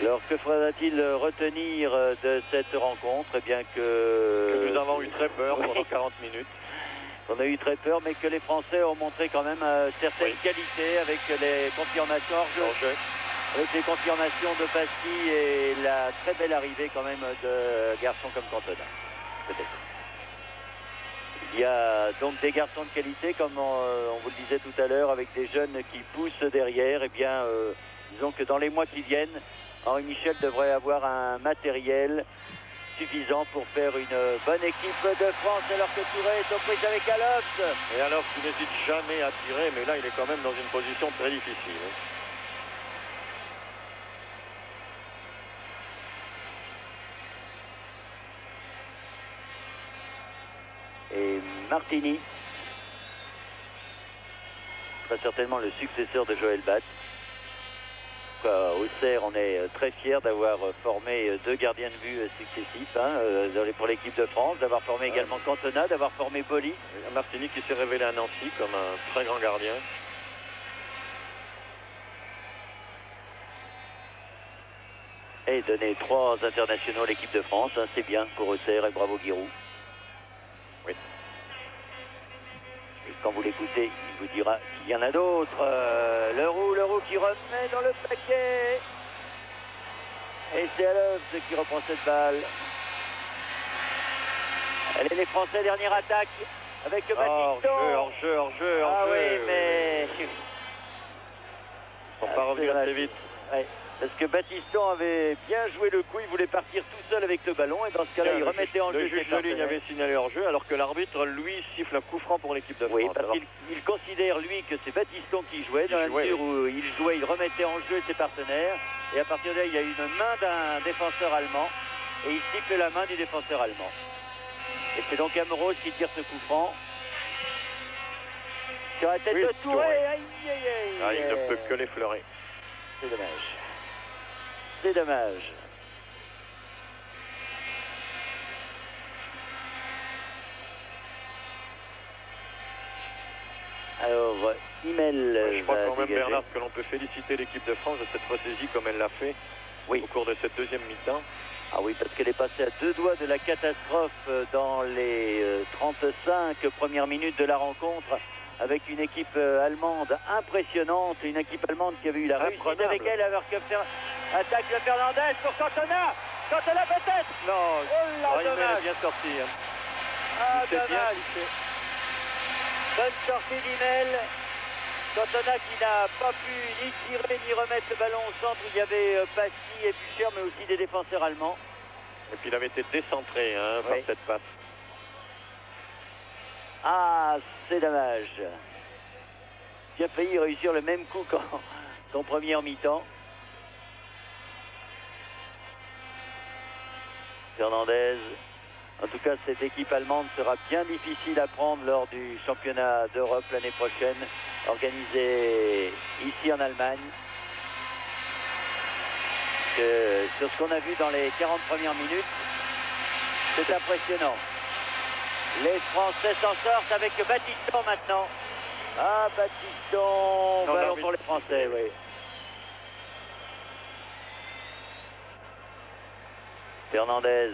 Alors que faudra-t-il retenir de cette rencontre? Eh bien que nous avons eu très peur pendant 40 minutes. On a eu très peur, mais que les Français ont montré quand même certaines qualités avec les confirmations avec les confirmations de Passy et la très belle arrivée quand même de garçons comme Cantona. Peut-être. Il y a donc des garçons de qualité, comme on vous le disait tout à l'heure, avec des jeunes qui poussent derrière. Eh bien, disons que dans les mois qui viennent, Henri Michel devrait avoir un matériel suffisant pour faire une bonne équipe de France, alors que Touré est aux prises avec Alops. Et alors tu n'hésites jamais à tirer, mais là il est quand même dans une position très difficile. Et Martini, très certainement le successeur de Joël Bath. Au Auxerre, on est très fiers d'avoir formé deux gardiens de but successifs pour l'équipe de France, d'avoir formé également Cantona, d'avoir formé Boli. Martini qui s'est révélé à Nancy comme un très grand gardien. Et donner 3 internationaux à l'équipe de France, hein, c'est bien pour Auxerre et bravo Giroud. Oui. Et quand vous l'écoutez, il vous dira qu'il y en a d'autres. Le roux qui remet dans le paquet. Et c'est Alops qui reprend cette balle. Allez les Français, dernière attaque avec le Battiston. Hors-jeu. Ah oui, mais... Faut pas revenir assez vite. Ouais. Parce que Battiston avait bien joué le coup, il voulait partir tout seul avec le ballon et dans ce cas-là, il remettait en jeu. Le juge de ligne avait signalé hors-jeu alors que l'arbitre, lui, siffle un coup franc pour l'équipe de France. Oui, parce qu'il considère, lui, que c'est Battiston qui jouait, dans la mesure où il jouait, il remettait en jeu ses partenaires. Et à partir de là, il y a eu une main d'un défenseur allemand et il siffle la main du défenseur allemand. Et c'est donc Amoros qui tire ce coup franc. Sur la tête de Touré, aïe. Il ne peut que l'effleurer. C'est dommage. C'est dommage. Alors, Imel. Je crois quand même, Bernard, que l'on peut féliciter l'équipe de France de cette ressaisie comme elle l'a fait au cours de cette deuxième mi-temps. Ah oui, parce qu'elle est passée à 2 doigts de la catastrophe dans les 35 premières minutes de la rencontre, avec une équipe allemande impressionnante, une équipe allemande qui avait eu la réussite avec elle, alors que attaque de Fernandez pour Cantona. Cantona peut-être. Non, dommage. Il est bien sorti. Hein. Ah, il s'est bien dommage. touché. Bonne sortie d'Imel. Cantona qui n'a pas pu ni tirer ni remettre le ballon au centre. Il y avait Passy et Bucher, mais aussi des défenseurs allemands. Et puis il avait été décentré par cette passe. Ah, c'est dommage. Il a failli réussir le même coup qu'en première mi-temps. Fernandez. En tout cas, cette équipe allemande sera bien difficile à prendre lors du championnat d'Europe l'année prochaine, organisé ici en Allemagne. Sur ce qu'on a vu dans les 40 premières minutes, c'est impressionnant. Les Français s'en sortent avec Battiston maintenant. Ah, Battiston, ballon pour les Français, oui. Fernandez.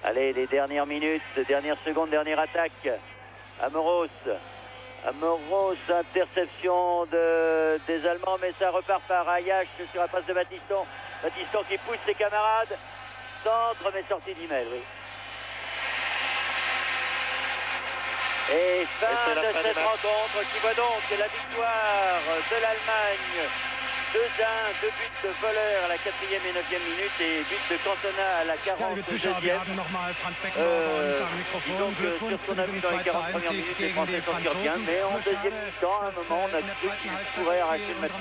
Allez, les dernières minutes, dernière seconde, dernière attaque. Amoros, interception des Allemands, mais ça repart par Ayash sur la passe de Battiston. Battiston qui pousse ses camarades. Centre, mais sortie d'Imel, oui. Et fin de cette rencontre qui voit donc la victoire de l'Allemagne. 2-1, 2 buts de Voller à la 4e et 9e minute et but de Cantona à la 42e. Disons que sur ce qu'on a vu dans les 40 premières minutes, les Français s'en tirent bien, mais en deuxième mi-temps, à un moment, on a cru qu'ils pourraient arracher le match.